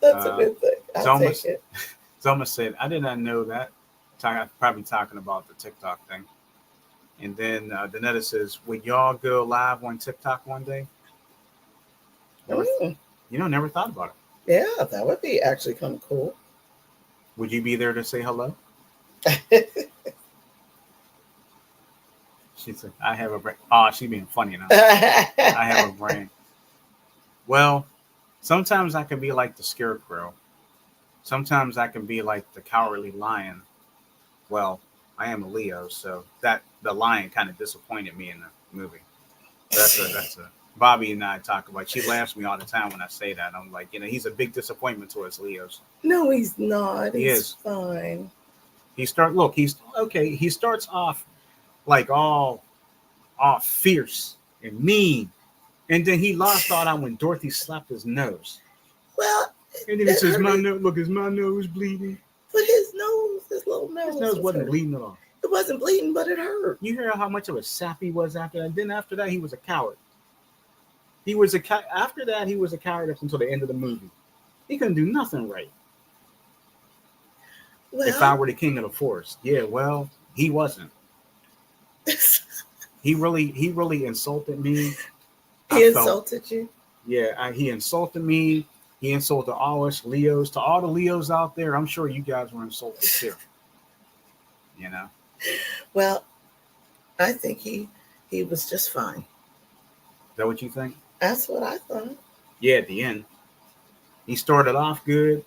That's a good thing. I'll take it. Zoma said, I did not know that. Probably talking about the TikTok thing. And then Danetta says, would y'all go live on TikTok one day? Never thought about it. Yeah, that would be actually kind of cool. Would you be there to say hello? She said, I have a brain. Oh, she's being funny now. I have a brain. Well, sometimes I can be like the Scarecrow. Sometimes I can be like the Cowardly Lion. Well, I am a Leo, so the lion kind of disappointed me in the movie. That's a Bobby and I talk about. She laughs at me all the time when I say that. I'm like, he's a big disappointment to us Leos. No, he's not. He he's is fine. He starts off like all fierce and mean. And then he lost all that when Dorothy slapped his nose. Well, And then he says, "My nose, look, is my nose bleeding?" But his little nose, his nose wasn't bleeding at all. It wasn't bleeding, but it hurt. You hear how much of a sap he was after that? Then after that, he was a coward. He was after that, he was a coward up until the end of the movie. He couldn't do nothing right. Well, if I were the king of the forest, yeah, well, he wasn't. He really insulted me. He insulted you? Yeah, he insulted me. He insulted all us Leos. To all the Leos out there, I'm sure you guys were insulted too. You know? Well, I think he was just fine. Is that what you think? That's what I thought. Yeah, at the end. He started off good.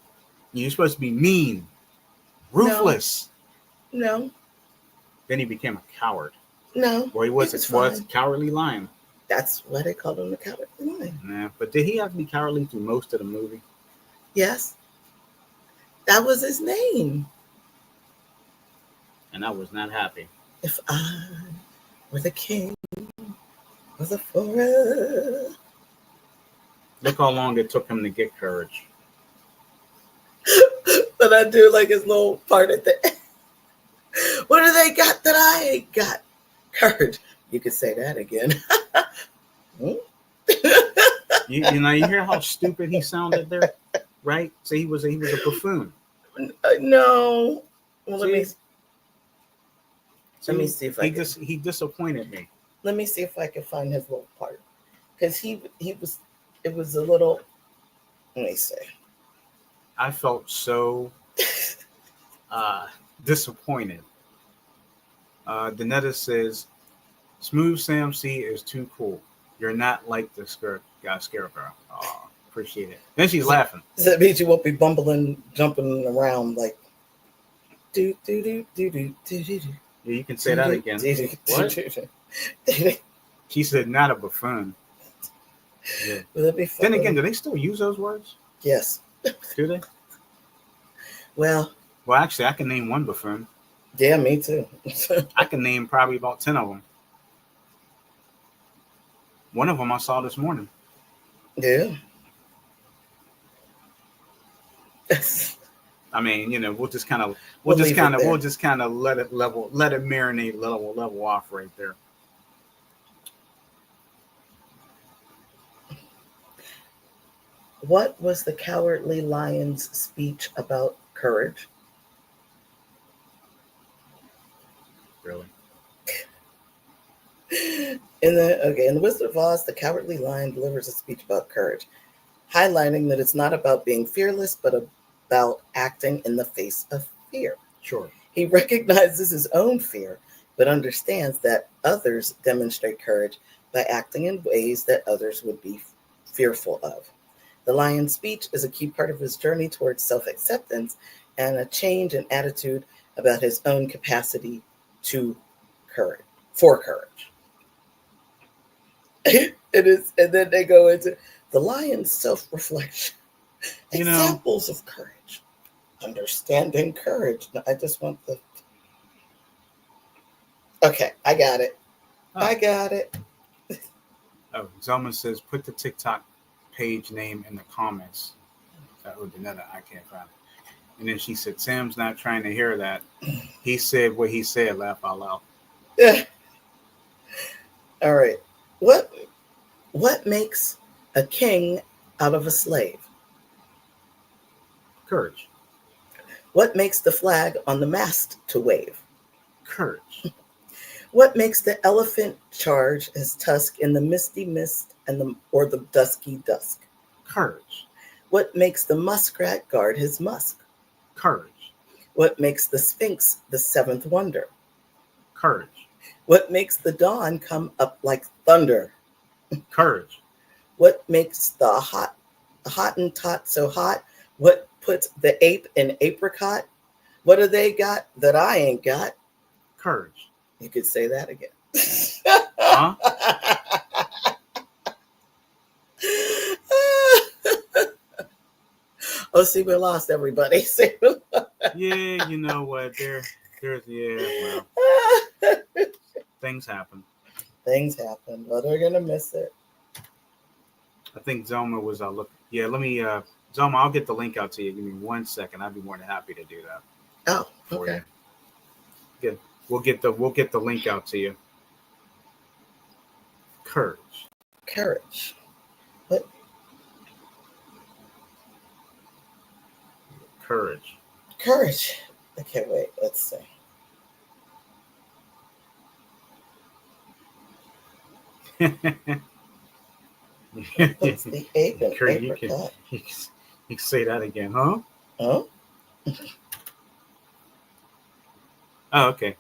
You're supposed to be mean, ruthless. No. Then he became a coward. No. Well, he was a cowardly lion. That's why they called him the cowardly lion. Yeah, but did he have to be cowardly through most of the movie? Yes. That was his name. And I was not happy. If I were the king of the forest. Look how long it took him to get courage. But I do like his little part at the end. What do they got that I ain't got? Courage. You could say that again. you know, you hear how stupid he sounded there, right? So he was a buffoon. No. Well, let me see if he disappointed me. Let me see if I can find his little part, because it was a little. Let me see. I felt so disappointed. Danetta says, "Smooth Sam C is too cool. You're not like the Scarecrow." Oh, appreciate it. Then she's laughing. Does that mean you won't be bumbling, jumping around like do do do do do do do? Yeah, you can say that again. What? She said, "Not a buffoon." Yeah. Will that be fun? Then again, do they still use those words? Yes. Do they? Well, actually, I can name one buffoon. Yeah, me too. I can name probably about 10 of them. One of them I saw this morning. Yeah. I mean, you know, we'll just kind of let it marinate, level off right there. What was the Cowardly Lion's speech about courage? Really? In the Wizard of Oz, the Cowardly Lion delivers a speech about courage, highlighting that it's not about being fearless, but about acting in the face of fear. Sure. He recognizes his own fear, but understands that others demonstrate courage by acting in ways that others would be fearful of. The lion's speech is a key part of his journey towards self-acceptance and a change in attitude about his own capacity for courage. It is, and then they go into the lion's self-reflection. Examples of courage. Understanding courage. I just want the... Okay, I got it. Oh. I got it. Oh, Zelma says, put the TikTok page name in the comments. Danetta, I can't find it. And then she said, Sam's not trying to hear that. He said what he said, laugh out loud. Yeah. All right. What makes a king out of a slave? Courage. What makes the flag on the mast to wave? Courage. What makes the elephant charge his tusk in the misty mist or the dusky dusk? Courage. What makes the muskrat guard his musk? Courage. What makes the sphinx the seventh wonder? Courage. What makes the dawn come up like thunder? Courage. What makes the Hottentot so hot? What puts the ape in apricot? What do they got that I ain't got? Courage. You could say that again. Huh? Oh, see, we lost everybody. Yeah, you know what? There's well. things happen. Things happen, but we're gonna miss it. I think Zelma was look. Yeah, let me Zelma, I'll get the link out to you. Give me 1 second. I'd be more than happy to do that Oh, for okay. you. Good. We'll get the link out to you. Courage. Courage. What? Courage. Courage. Okay, wait. Let's see. What's the ape and Kurt, apricot? you can say that again, huh? Oh. Oh, okay.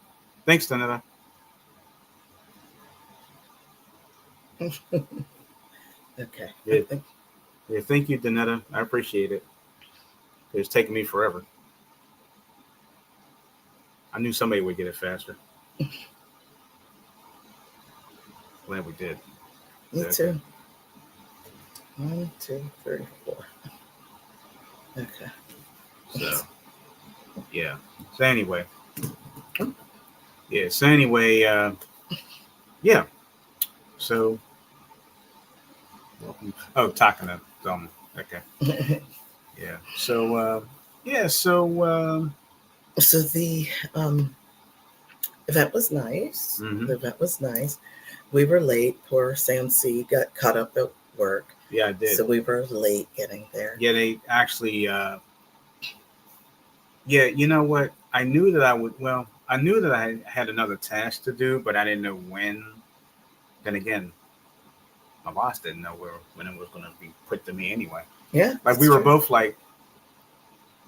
Thanks, Donetta. Okay. Yeah, yeah, thank you, Donetta. I appreciate it. It's taking me forever. I knew somebody would get it faster. Glad we did. Me Okay. too. 1, 2, 3, 4. Okay. So, yeah. So anyway. Yeah. So anyway. Yeah. So. Oh, talking to them. Okay. Yeah. So. Yeah. So. So the event was nice. Mhm. The event was nice. We were late. Poor Sam C got caught up at work. Yeah, I did. So we were late getting there. Yeah, they actually. Yeah, you know what? I knew that I would. Well, I knew that I had another task to do, but I didn't know when. Then again, my boss didn't know when it was going to be put to me anyway. Yeah. Like we were both like,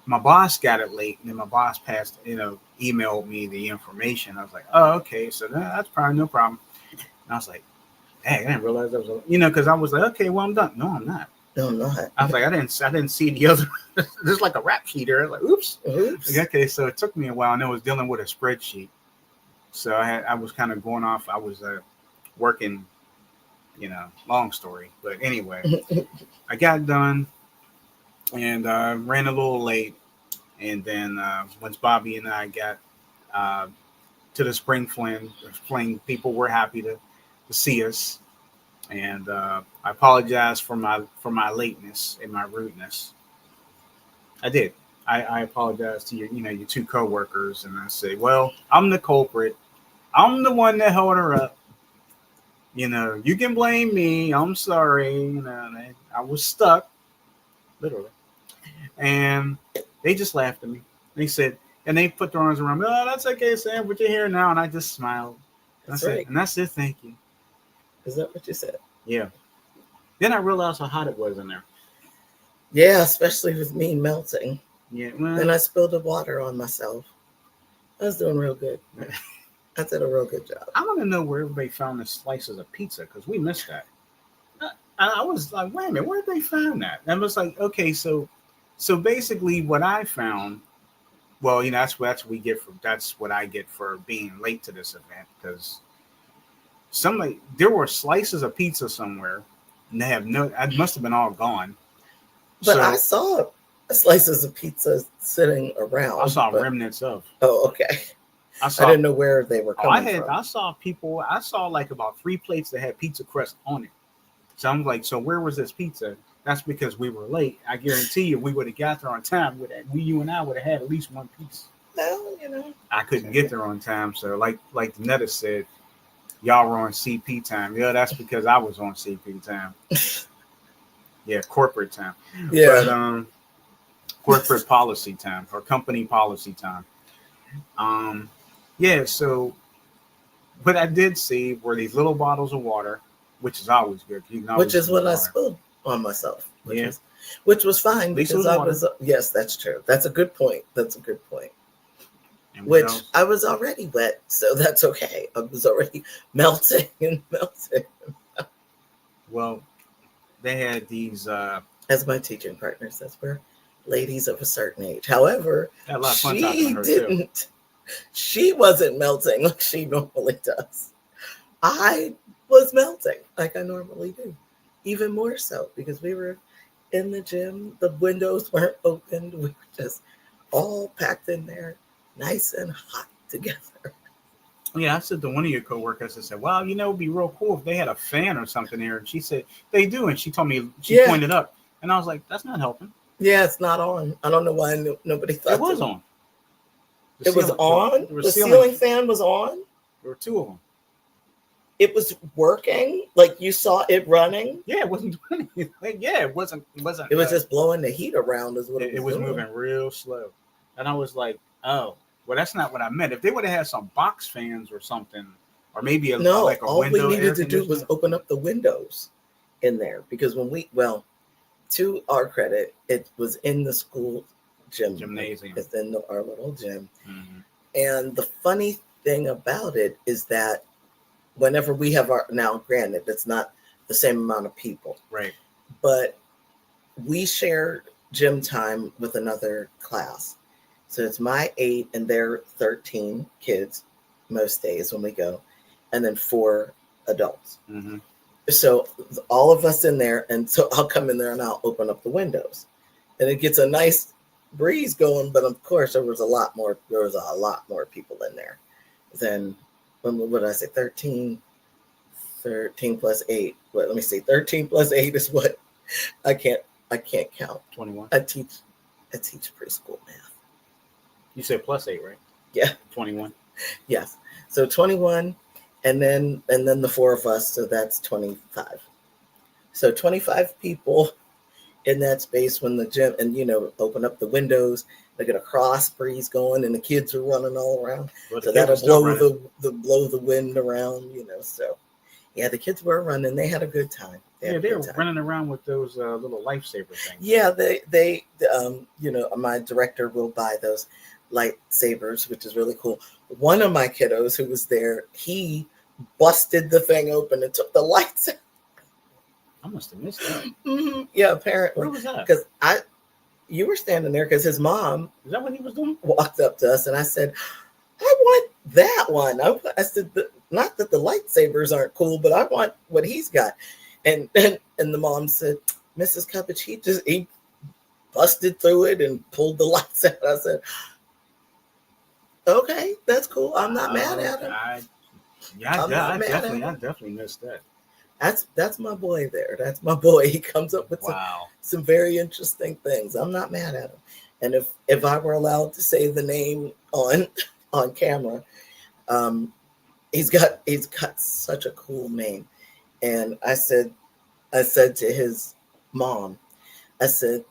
my boss got it late, and then my boss emailed me the information. I was like, oh, okay, so that's probably no problem. And I was like, hey, I didn't realize that was, because I was like, okay, well, I'm done. No, I'm not. No, I'm not. I was like, I didn't see the other. There's like a rap sheet there. Like, oops. Oops. Okay, so it took me a while, and I was dealing with a spreadsheet. So I was kind of going off. I was working, long story. But anyway, I got done and ran a little late. And then once Bobby and I got to the Spring Fling, people were happy to see us. And I apologize for my lateness and my rudeness. I did. I apologize to your two coworkers, and I say, well, I'm the culprit. I'm the one that held her up. You can blame me. I'm sorry. I was stuck, literally. And they just laughed at me. They said, and they put their arms around me. Oh, that's okay, Sam, but you're here now. And I just smiled. That's right. And I said, thank you. Is that what you said? Yeah. Then I realized how hot it was in there. Yeah, especially with me melting. Yeah. Well, then I spilled the water on myself. I was doing real good. I did a real good job. I want to know where everybody found the slices of pizza, because we missed that. I was like, wait a minute, where did they find that? And I was like, okay, so basically what I found, well, that's what I get for being late to this event, because there were slices of pizza somewhere, and they have it must have been all gone. But I saw slices of pizza sitting around. I saw remnants of. Oh, okay. I didn't know where they were coming from. I saw like about 3 plates that had pizza crust on it. So I'm like, so where was this pizza? That's because we were late. I guarantee you, we would have got there on time. You and I would have had at least one piece. Well, I couldn't get there on time. So like Netta said, y'all were on CP time. Yeah, that's because I was on CP time. Yeah, corporate time. Yeah. But corporate policy time or company policy time. Yeah, so, but I did see were these little bottles of water, which is always good. Which is what I spilled on myself. Which was fine because I was. Yes, that's true. That's a good point. Which I was already wet, so that's okay. I was already melting and melting. Well, they had these. As my teaching partner says, we're ladies of a certain age. However, she didn't. Too. She wasn't melting like she normally does. I was melting like I normally do, even more so because we were in the gym. The windows weren't opened. We were just all packed in there, nice and hot together. Yeah, I said to one of your coworkers, I said, "Well, it'd be real cool if they had a fan or something there." And she said, "They do." And she told me, she Yeah, pointed up, and I was like, "That's not helping." yeah, it's not on. I don't know why nobody It thought was to. on. The It was ceiling, on. the The ceiling. ceiling fan was on. There were two of them. It was working. Like you saw it running. Yeah, it wasn't doing anything. Yeah, it wasn't. It wasn't. It was just blowing the heat around. Is what It was doing. moving real slow, and I was like, "Oh, well, that's not what I meant. If they would have had some box fans or something, or maybe No, like a all we window air needed to do was conditioner." open up the windows in there because to our credit, it was in the school Gymnasium. It's in our little gym. Mm-hmm. And the funny thing about it is that whenever we have now granted, it's not the same amount of people. Right. But we share gym time with another class. So it's my 8 and their 13 kids most days when we go, and then 4 adults. Mm-hmm. So all of us in there, and so I'll come in there and I'll open up the windows, and it gets a nice breeze going. But of course, there was a lot more people in there than what did I say? 13 plus 8. What? Let me see. 13 plus 8 is what? I can't count. 21. I teach preschool math. You said plus 8, right? Yeah. 21. Yes. So 21, and then the 4 of us, so that's 25. So 25 people in that space when the gym, and open up the windows, they get a cross breeze going, and the kids are running all around. Well, so that'll blow the wind around, So yeah, the kids were running. They had a good time. They were running around with those little lifesaver things. Yeah, they my director will buy those lightsabers, which is really cool. One of my kiddos who was there, he busted the thing open and took the lights out. I must have missed that. Mm-hmm. Yeah, apparently. Where was that? Because you were standing there because his mom. Is that what he was doing? Walked up to us and I said, "I want that one." I said, "Not that the lightsabers aren't cool, but I want what he's got." And the mom said, "Mrs. Cuppage, he busted through it and pulled the lights out." I said, "Okay, that's cool. I'm not mad at him." I definitely missed that. That's my boy there. That's my boy. He comes up with some very interesting things. I'm not mad at him. And if I were allowed to say the name on camera, he's got such a cool name. And I said to his mom, I said,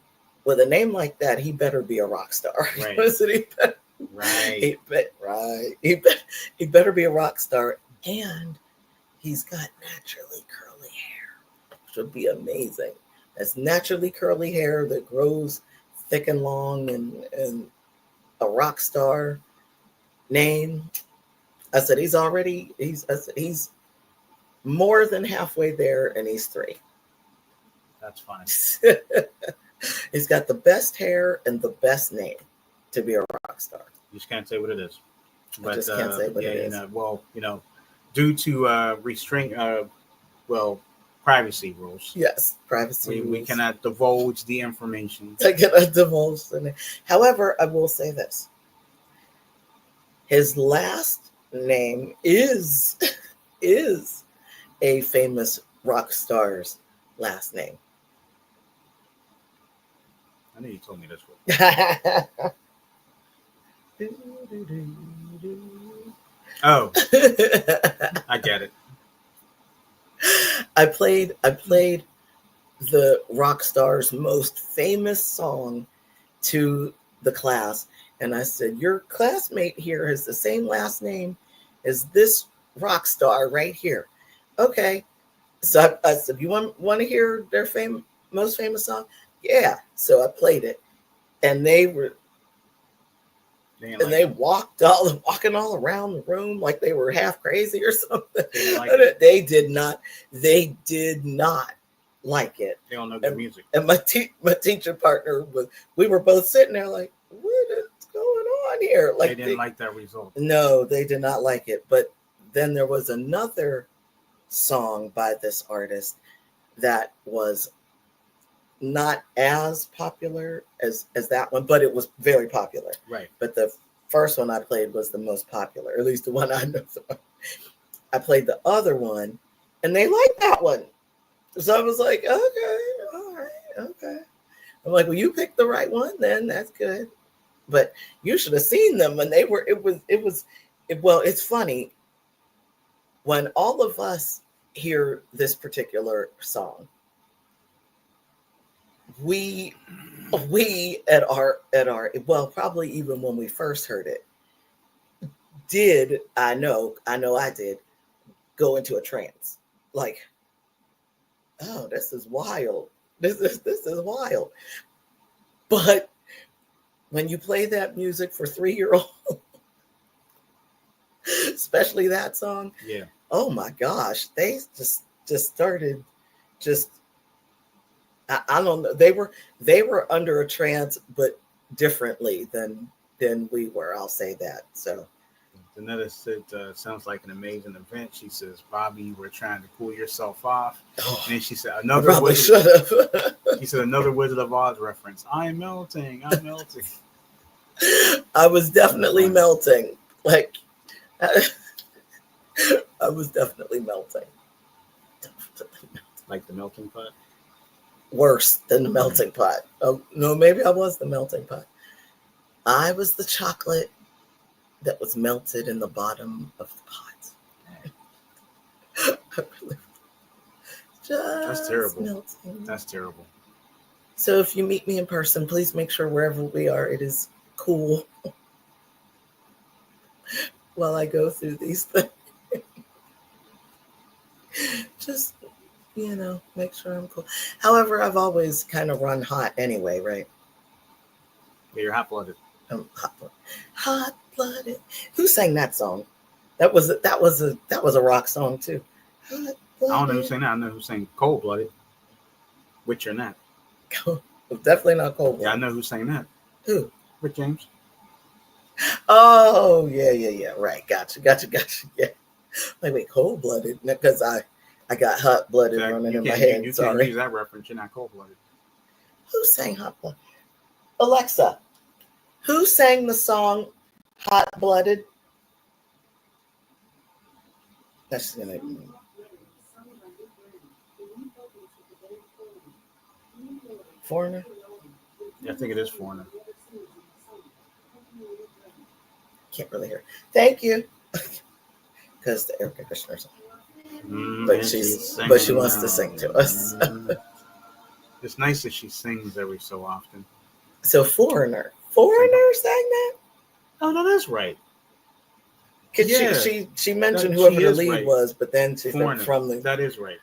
with a name like that, he better be a rock star. Right. I said, he better be a rock star, and he's got naturally curly hair, which would be amazing. That's naturally curly hair that grows thick and long, and a rock star name. I said he's more than halfway there, and he's 3. That's funny. He's got the best hair and the best name to be a rock star. You just can't say what it is. I just can't say what it is. Due to privacy rules. Yes, privacy rules. We cannot divulge the information. I cannot divulge the name. However, I will say this. His last name is a famous rock star's last name. I know you told me this one. Oh, I get it. I played the rock star's most famous song to the class, and I said, "Your classmate here has the same last name as this rock star right here." Okay, so I said, "You want to hear their most famous song?" Yeah. So I played it, and they walking all around the room like they were half crazy or something. They did not like it. They don't know the music. And my teacher partner we were both sitting there like, what is going on here? Like they didn't like that result. No, they did not like it. But then there was another song by this artist that was not as popular as that one, but it was very popular. Right. But the first one I played was the most popular, at least the one I know. I played the other one, and they liked that one. So I was like, okay, all right, okay. I'm like, well, you picked the right one, then that's good. But you should have seen them when they were. Well, it's funny when all of us hear this particular song. We at our well, probably even when we first heard it, I know I did go into a trance. Like, oh, this is wild. This is wild. But when you play that music for 3-year-old, especially that song, Yeah. oh my gosh, they just started just I don't know. They were under a trance, but differently than we were. I'll say that. So Danetta said, sounds like an amazing event. She says, Bobby, you were trying to cool yourself off. And then she said, I probably should have. She said, another Wizard of Oz reference. I'm melting. I'm melting. I was definitely melting. Like, I was definitely melting. Like the melting pot? Worse than the melting pot. Oh, no, maybe I was the melting pot. I was the chocolate that was melted in the bottom of the pot. That's terrible. Melting. That's terrible. So if you meet me in person, please make sure wherever we are, it is cool while I go through these things. Just, make sure I'm cool. However, I've always kind of run hot anyway, right? Yeah, you're hot-blooded. I'm hot-blooded. Who sang that song? That was a rock song too. I don't know who sang that. I know who sang Cold-Blooded. Which you're not. Definitely not Cold-Blooded. Yeah, I know who sang that. Who? Rick James. Oh, yeah. Right. Gotcha. Yeah. Wait, Cold-Blooded? Because I got hot-blooded running in my head. You Sorry. can't use that reference. You're not cold-blooded. Who sang hot-blooded? Alexa, who sang the song Hot-Blooded? That's gonna. Foreigner? Yeah, I think it is Foreigner. Can't really hear. Thank you. Because the air conditioner's on. But she wants to sing to us. It's nice that she sings every so often. So Foreigner sang that? Oh no, that's right. Because she mentioned whoever the lead was, but then she said from the. That is right.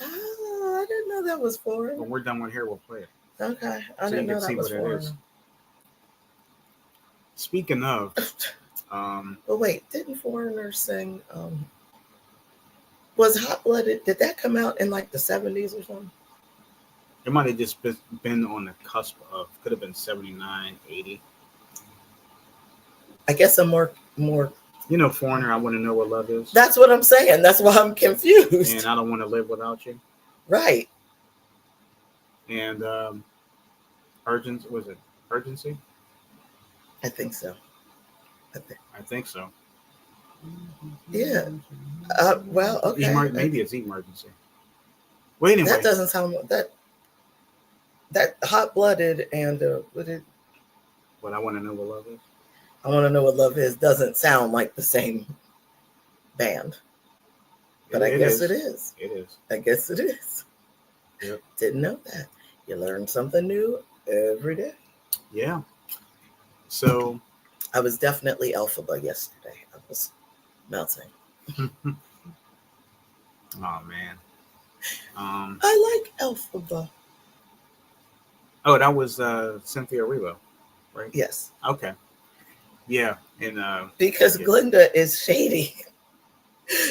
Oh, I didn't know that was Foreigner. When we're done with here, we'll play it. Okay, I didn't know that was Foreigner. Speaking of, but wait, didn't Foreigner sing? Was Hot-Blooded? Did that come out in like the 70s or something? It might have just been on the cusp of. Could have been 79, 80. I guess I'm more. Foreigner. I want to know what love is. That's what I'm saying. That's why I'm confused. And I don't want to live without you. Right. And urgency. Was it urgency? I think so. I think so. Yeah. Well, okay. Maybe it's emergency. Well, anyway. That doesn't sound that Hot-Blooded and What I want to know what love is. I want to know what love is doesn't sound like the same band. But I guess it is. It is. I guess it is. Yep. Didn't know that. You learn something new every day. Yeah. So I was definitely Elphaba yesterday. I was melting. Oh man. I like Elphaba. Oh, that was Cynthia Erivo, right? Yes. Okay. Yeah, and because Glinda is shady.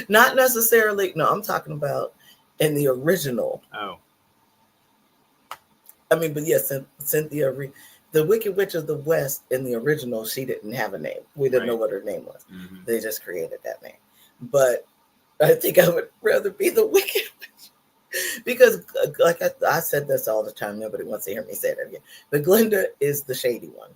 Not necessarily. No, I'm talking about in the original. Oh. I mean, but yes, Cynthia, the Wicked Witch of the West in the original, she didn't have a name. We didn't know what her name was. Mm-hmm. They just created that name. But I think I would rather be the Wicked Witch because, like I said this all the time. Nobody wants to hear me say that again. But Glinda is the shady one.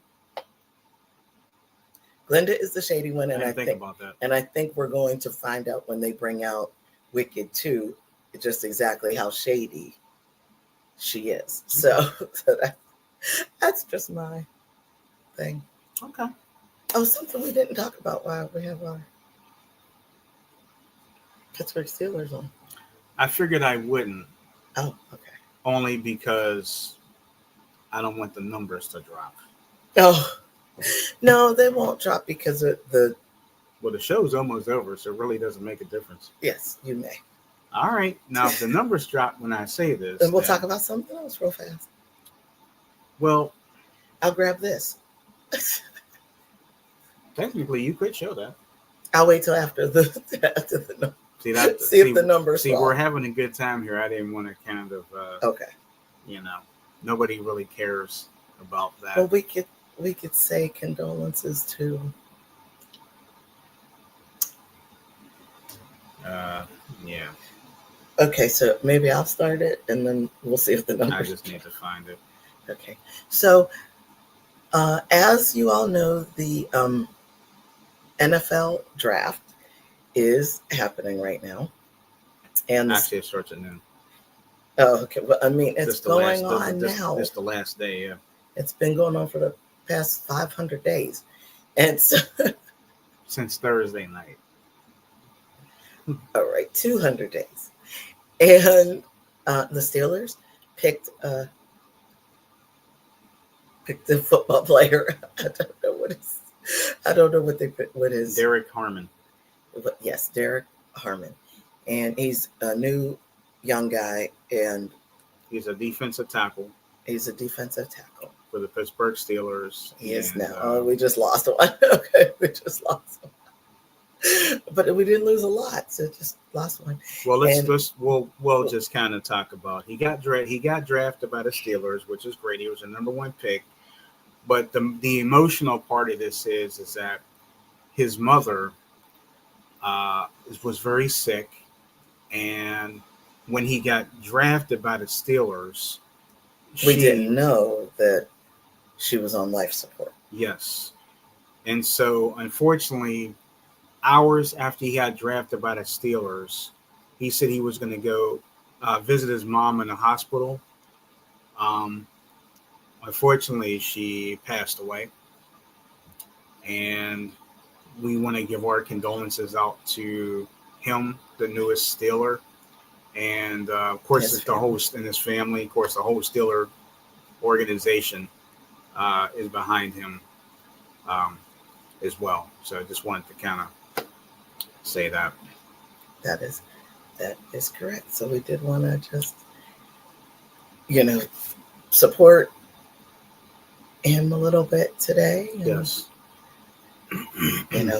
Glenda is the shady one, and I I didn't think about that. And I think we're going to find out when they bring out Wicked 2, just exactly how shady she is. So that's just my thing. Okay. Oh, something we didn't talk about while we have our Pittsburgh Steelers on. I figured I wouldn't. Oh, okay. Only because I don't want the numbers to drop. Oh, no, they won't drop because of the. Well, the show's almost over, so it really doesn't make a difference. Yes, you may. All right. Now, if the numbers drop when I say this, and we'll talk about something else real fast. Well, I'll grab this. Technically, you could show that. I'll wait till after the see if the numbers. See, we're having a good time here. I didn't want to kind of. Okay. Nobody really cares about that. Well, we could say condolences to. Yeah. Okay, so maybe I'll start it, and then we'll see if the numbers. I just need to find it. Okay, so as you all know, the NFL draft is happening right now, and actually it starts at noon. Oh, okay. Well, I mean, it's going on now. It's the last day. Yeah, it's been going on for the past 500 days, and so since Thursday night. All right, 200 days, and the Steelers picked the football player. I don't know what they put. What is Derek Harmon? Yes, Derek Harmon, and he's a new young guy, and he's a defensive tackle. He's a defensive tackle for the Pittsburgh Steelers. He is now. We just lost one. Okay, we just lost one. But we didn't lose a lot, so just lost one. Well, we'll just kind of talk about. He got drafted by the Steelers, which is great. He was a number one pick. But the emotional part of this is that his mother was very sick, and when he got drafted by the Steelers, we didn't know that she was on life support. Yes, and so unfortunately, hours after he got drafted by the Steelers, he said he was going to go visit his mom in the hospital. Unfortunately, she passed away, and we want to give our condolences out to him, the newest Steeler, and of course, it's the host and his family. Of course, the whole Steeler organization is behind him as well. So I just wanted to kind of say that. That is correct. So we did want to just, support him a little bit today. Yes.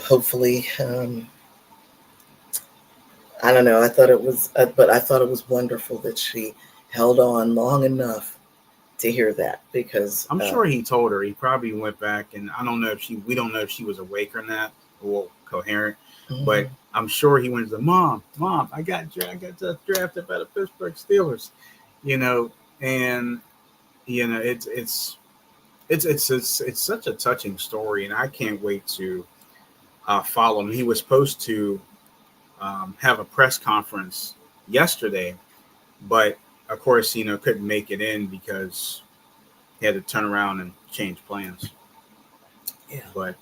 Hopefully, I don't know. I thought it was wonderful that she held on long enough to hear that, because I'm sure he told her. He probably went back, and we don't know if she was awake or not, or coherent. Mm-hmm. But I'm sure he went to Mom, I got drafted by the Pittsburgh Steelers, and it's such a touching story, and I can't wait to follow him. He was supposed to have a press conference yesterday, but of course, couldn't make it in because he had to turn around and change plans. Yeah, but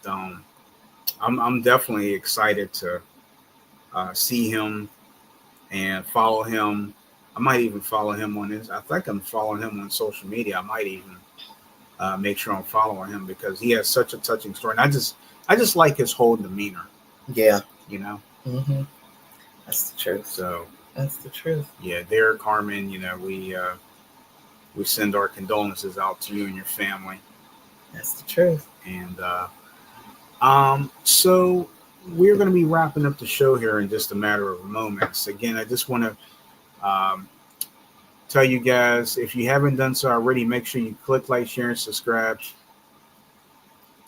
I'm definitely excited to see him and follow him. I might even follow him on his. I think I'm following him on social media. I might even make sure I'm following him because he has such a touching story. And I just like his whole demeanor. Yeah, Mm-hmm. That's the truth. So that's the truth. Yeah, Derek Harmon. We send our condolences out to you and your family. That's the truth. And so we're going to be wrapping up the show here in just a matter of moments. Again, I just want to tell you guys, if you haven't done so already, make sure you click like, share, and subscribe.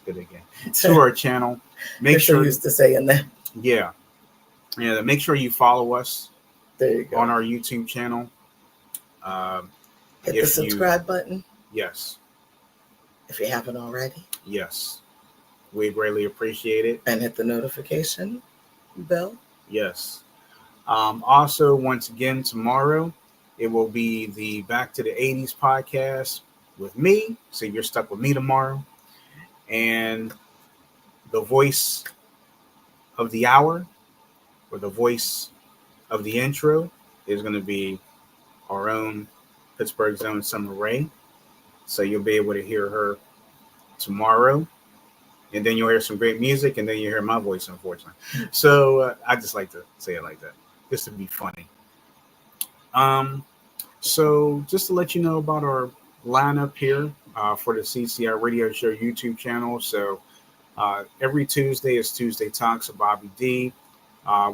Good again to our channel. Make sure used to saying that. Yeah. Make sure you follow us. There you go. On our YouTube channel. Hit the subscribe button. Yes. If you haven't already. Yes. We greatly appreciate it. And hit the notification bell. Yes. Also, once again, tomorrow it will be the Back to the 80s podcast with me. So you're stuck with me tomorrow. And the voice of the hour, or the voice of the intro, is going to be our own Pittsburgh's own Summer Rae. So you'll be able to hear her tomorrow. And then you'll hear some great music, and then you hear my voice, unfortunately. So I just like to say it like that, just to be funny. So just to let you know about our lineup here for the CCI Radio Show YouTube channel. So every Tuesday is Tuesday Talks with Bobby D.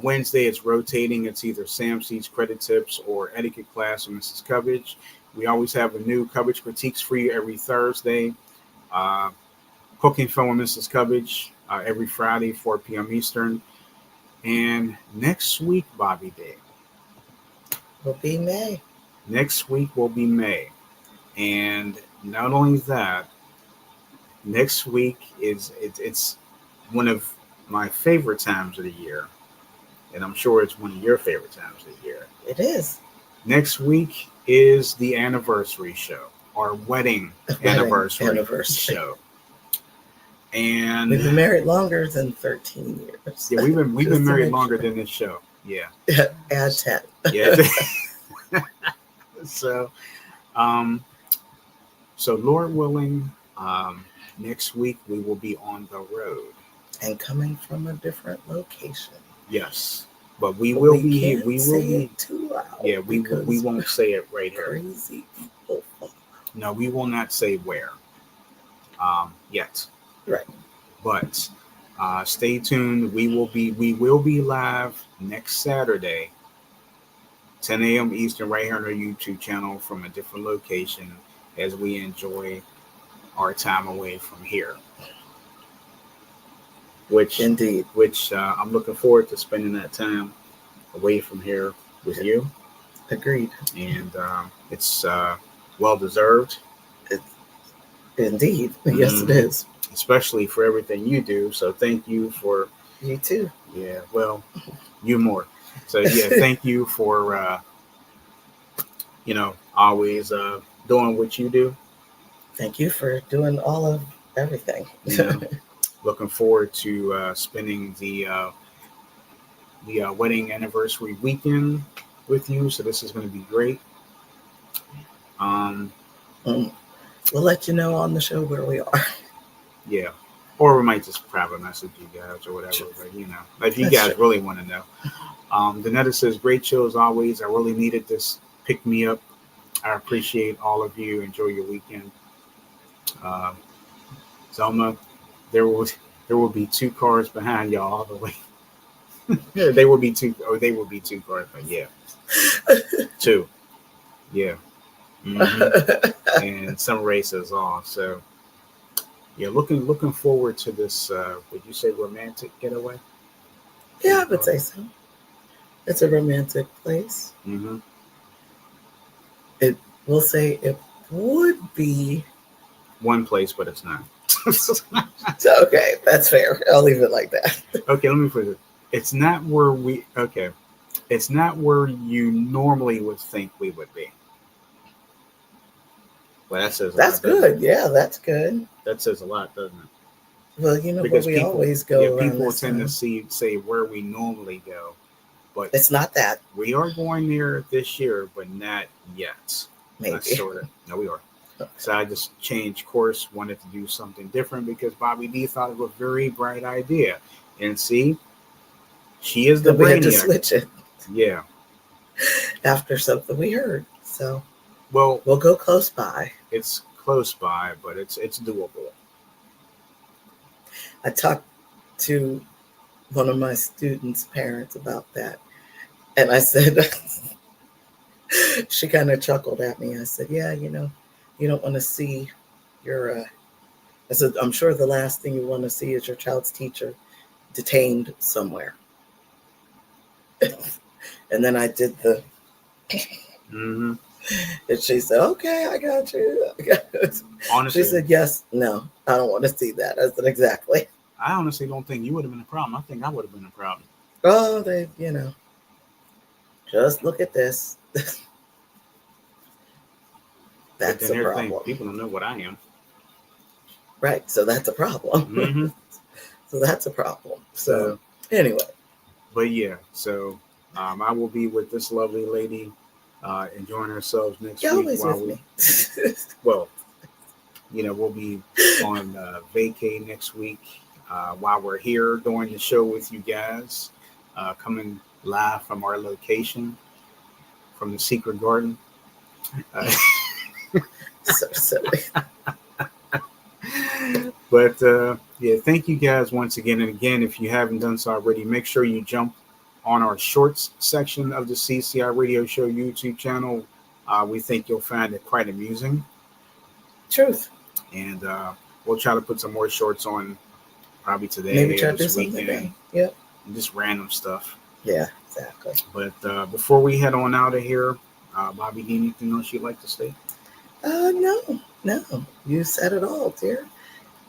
Wednesday it's rotating. It's either Sam C's Credit Tips or Etiquette Class with Mrs. Coverage. We always have a new coverage critiques for you every Thursday. Cooking Film with Mrs. Coverage every Friday, 4 p.m. Eastern. And next week, Bobby D, will be May. Next week will be May. And not only that, next week it's one of my favorite times of the year. And I'm sure it's one of your favorite times of the year. It is. Next week is the anniversary show, our wedding anniversary show. And we've been married longer than 13 years. Yeah, we've been married longer than this show. Yeah. Add 10. Yeah. So Lord willing, next week we will be on the road. And coming from a different location. Yes. But we will be too loud. Yeah, we won't say it right here. Crazy people. No, we will not say where. Yet. Right. But stay tuned. We will be live next Saturday, 10 a.m. Eastern, right here on our YouTube channel from a different location as we enjoy our time away from here. Indeed. Which I'm looking forward to spending that time away from here with you. Agreed. And it's well deserved. Indeed. Yes, it is. Especially for everything you do. So thank you for... You too. Yeah, well, you more. So yeah, thank you for, always doing what you do. Thank you for doing all of everything. Looking forward to spending the wedding anniversary weekend with you. So this is going to be great. We'll let you know on the show where we are. Yeah. Or we might just private message you guys or whatever. But, if you guys really want to know. Danetta says, great show as always. I really needed this pick me up. I appreciate all of you. Enjoy your weekend. Zelma, there will be 2 cars behind y'all all the way. They will be 2 cars, but yeah. 2. Yeah. Mm-hmm. And some races off. So yeah, looking forward to this would you say romantic getaway? Yeah, I would say so. It's a romantic place. Mm-hmm. We'll say it would be one place, but it's not. Okay, that's fair. I'll leave it like that. Okay, let me put it. It's not where it's not where you normally would think we would be. Well, that says that's good. Yeah, that's good. That says a lot, doesn't it? Well, because we always go. Yeah, people tend to say where we normally go, but it's not that. We are going there this year, but not yet. Maybe. No, we are. So I just changed course, wanted to do something different because Bobby D thought it was a very bright idea. And see, she is the brainiac. We had to switch it. Yeah. After something we heard. So we'll go close by. It's close by, but it's doable. I talked to one of my students' parents about that. And I said, she kind of chuckled at me. I said, yeah, you don't want to see your, I said, I'm sure the last thing you want to see is your child's teacher detained somewhere. And then I did the, mm-hmm. And she said, okay, I got you. Honestly, she said, yes, no, I don't want to see that. I said, exactly. I honestly don't think you would have been a problem. I think I would have been a problem. Oh, just look at this. But That's then a there's things, problem. people don't know what I am. Right. So that's a problem. Mm-hmm. So that's a problem. So anyway. But yeah, so I will be with this lovely lady enjoying ourselves next You're week always while with we, me. well, we'll be on vacay next week while we're here doing the show with you guys, coming live from our location from the Secret Garden. So silly. But yeah, thank you guys once again. And again, if you haven't done so already, make sure you jump on our shorts section of the CCI Radio Show YouTube channel. We think you'll find it quite amusing. Truth. And we'll try to put some more shorts on probably today Maybe try or to do this something weekend. today. Yep. Just random stuff. Yeah, exactly. But before we head on out of here, Bobby, anything else you'd like to say? No. You said it all, dear.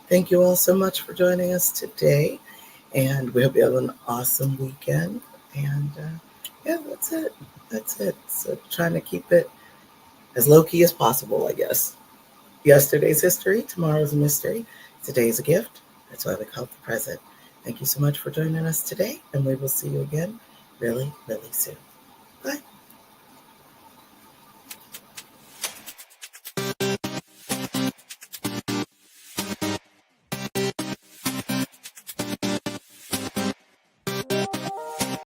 Thank you all so much for joining us today. And we hope you have an awesome weekend. And yeah, that's it. So trying to keep it as low-key as possible, I guess. Yesterday's history, tomorrow's a mystery. Today's a gift. That's why we call it the present. Thank you so much for joining us today. And we will see you again really, really soon. Bye.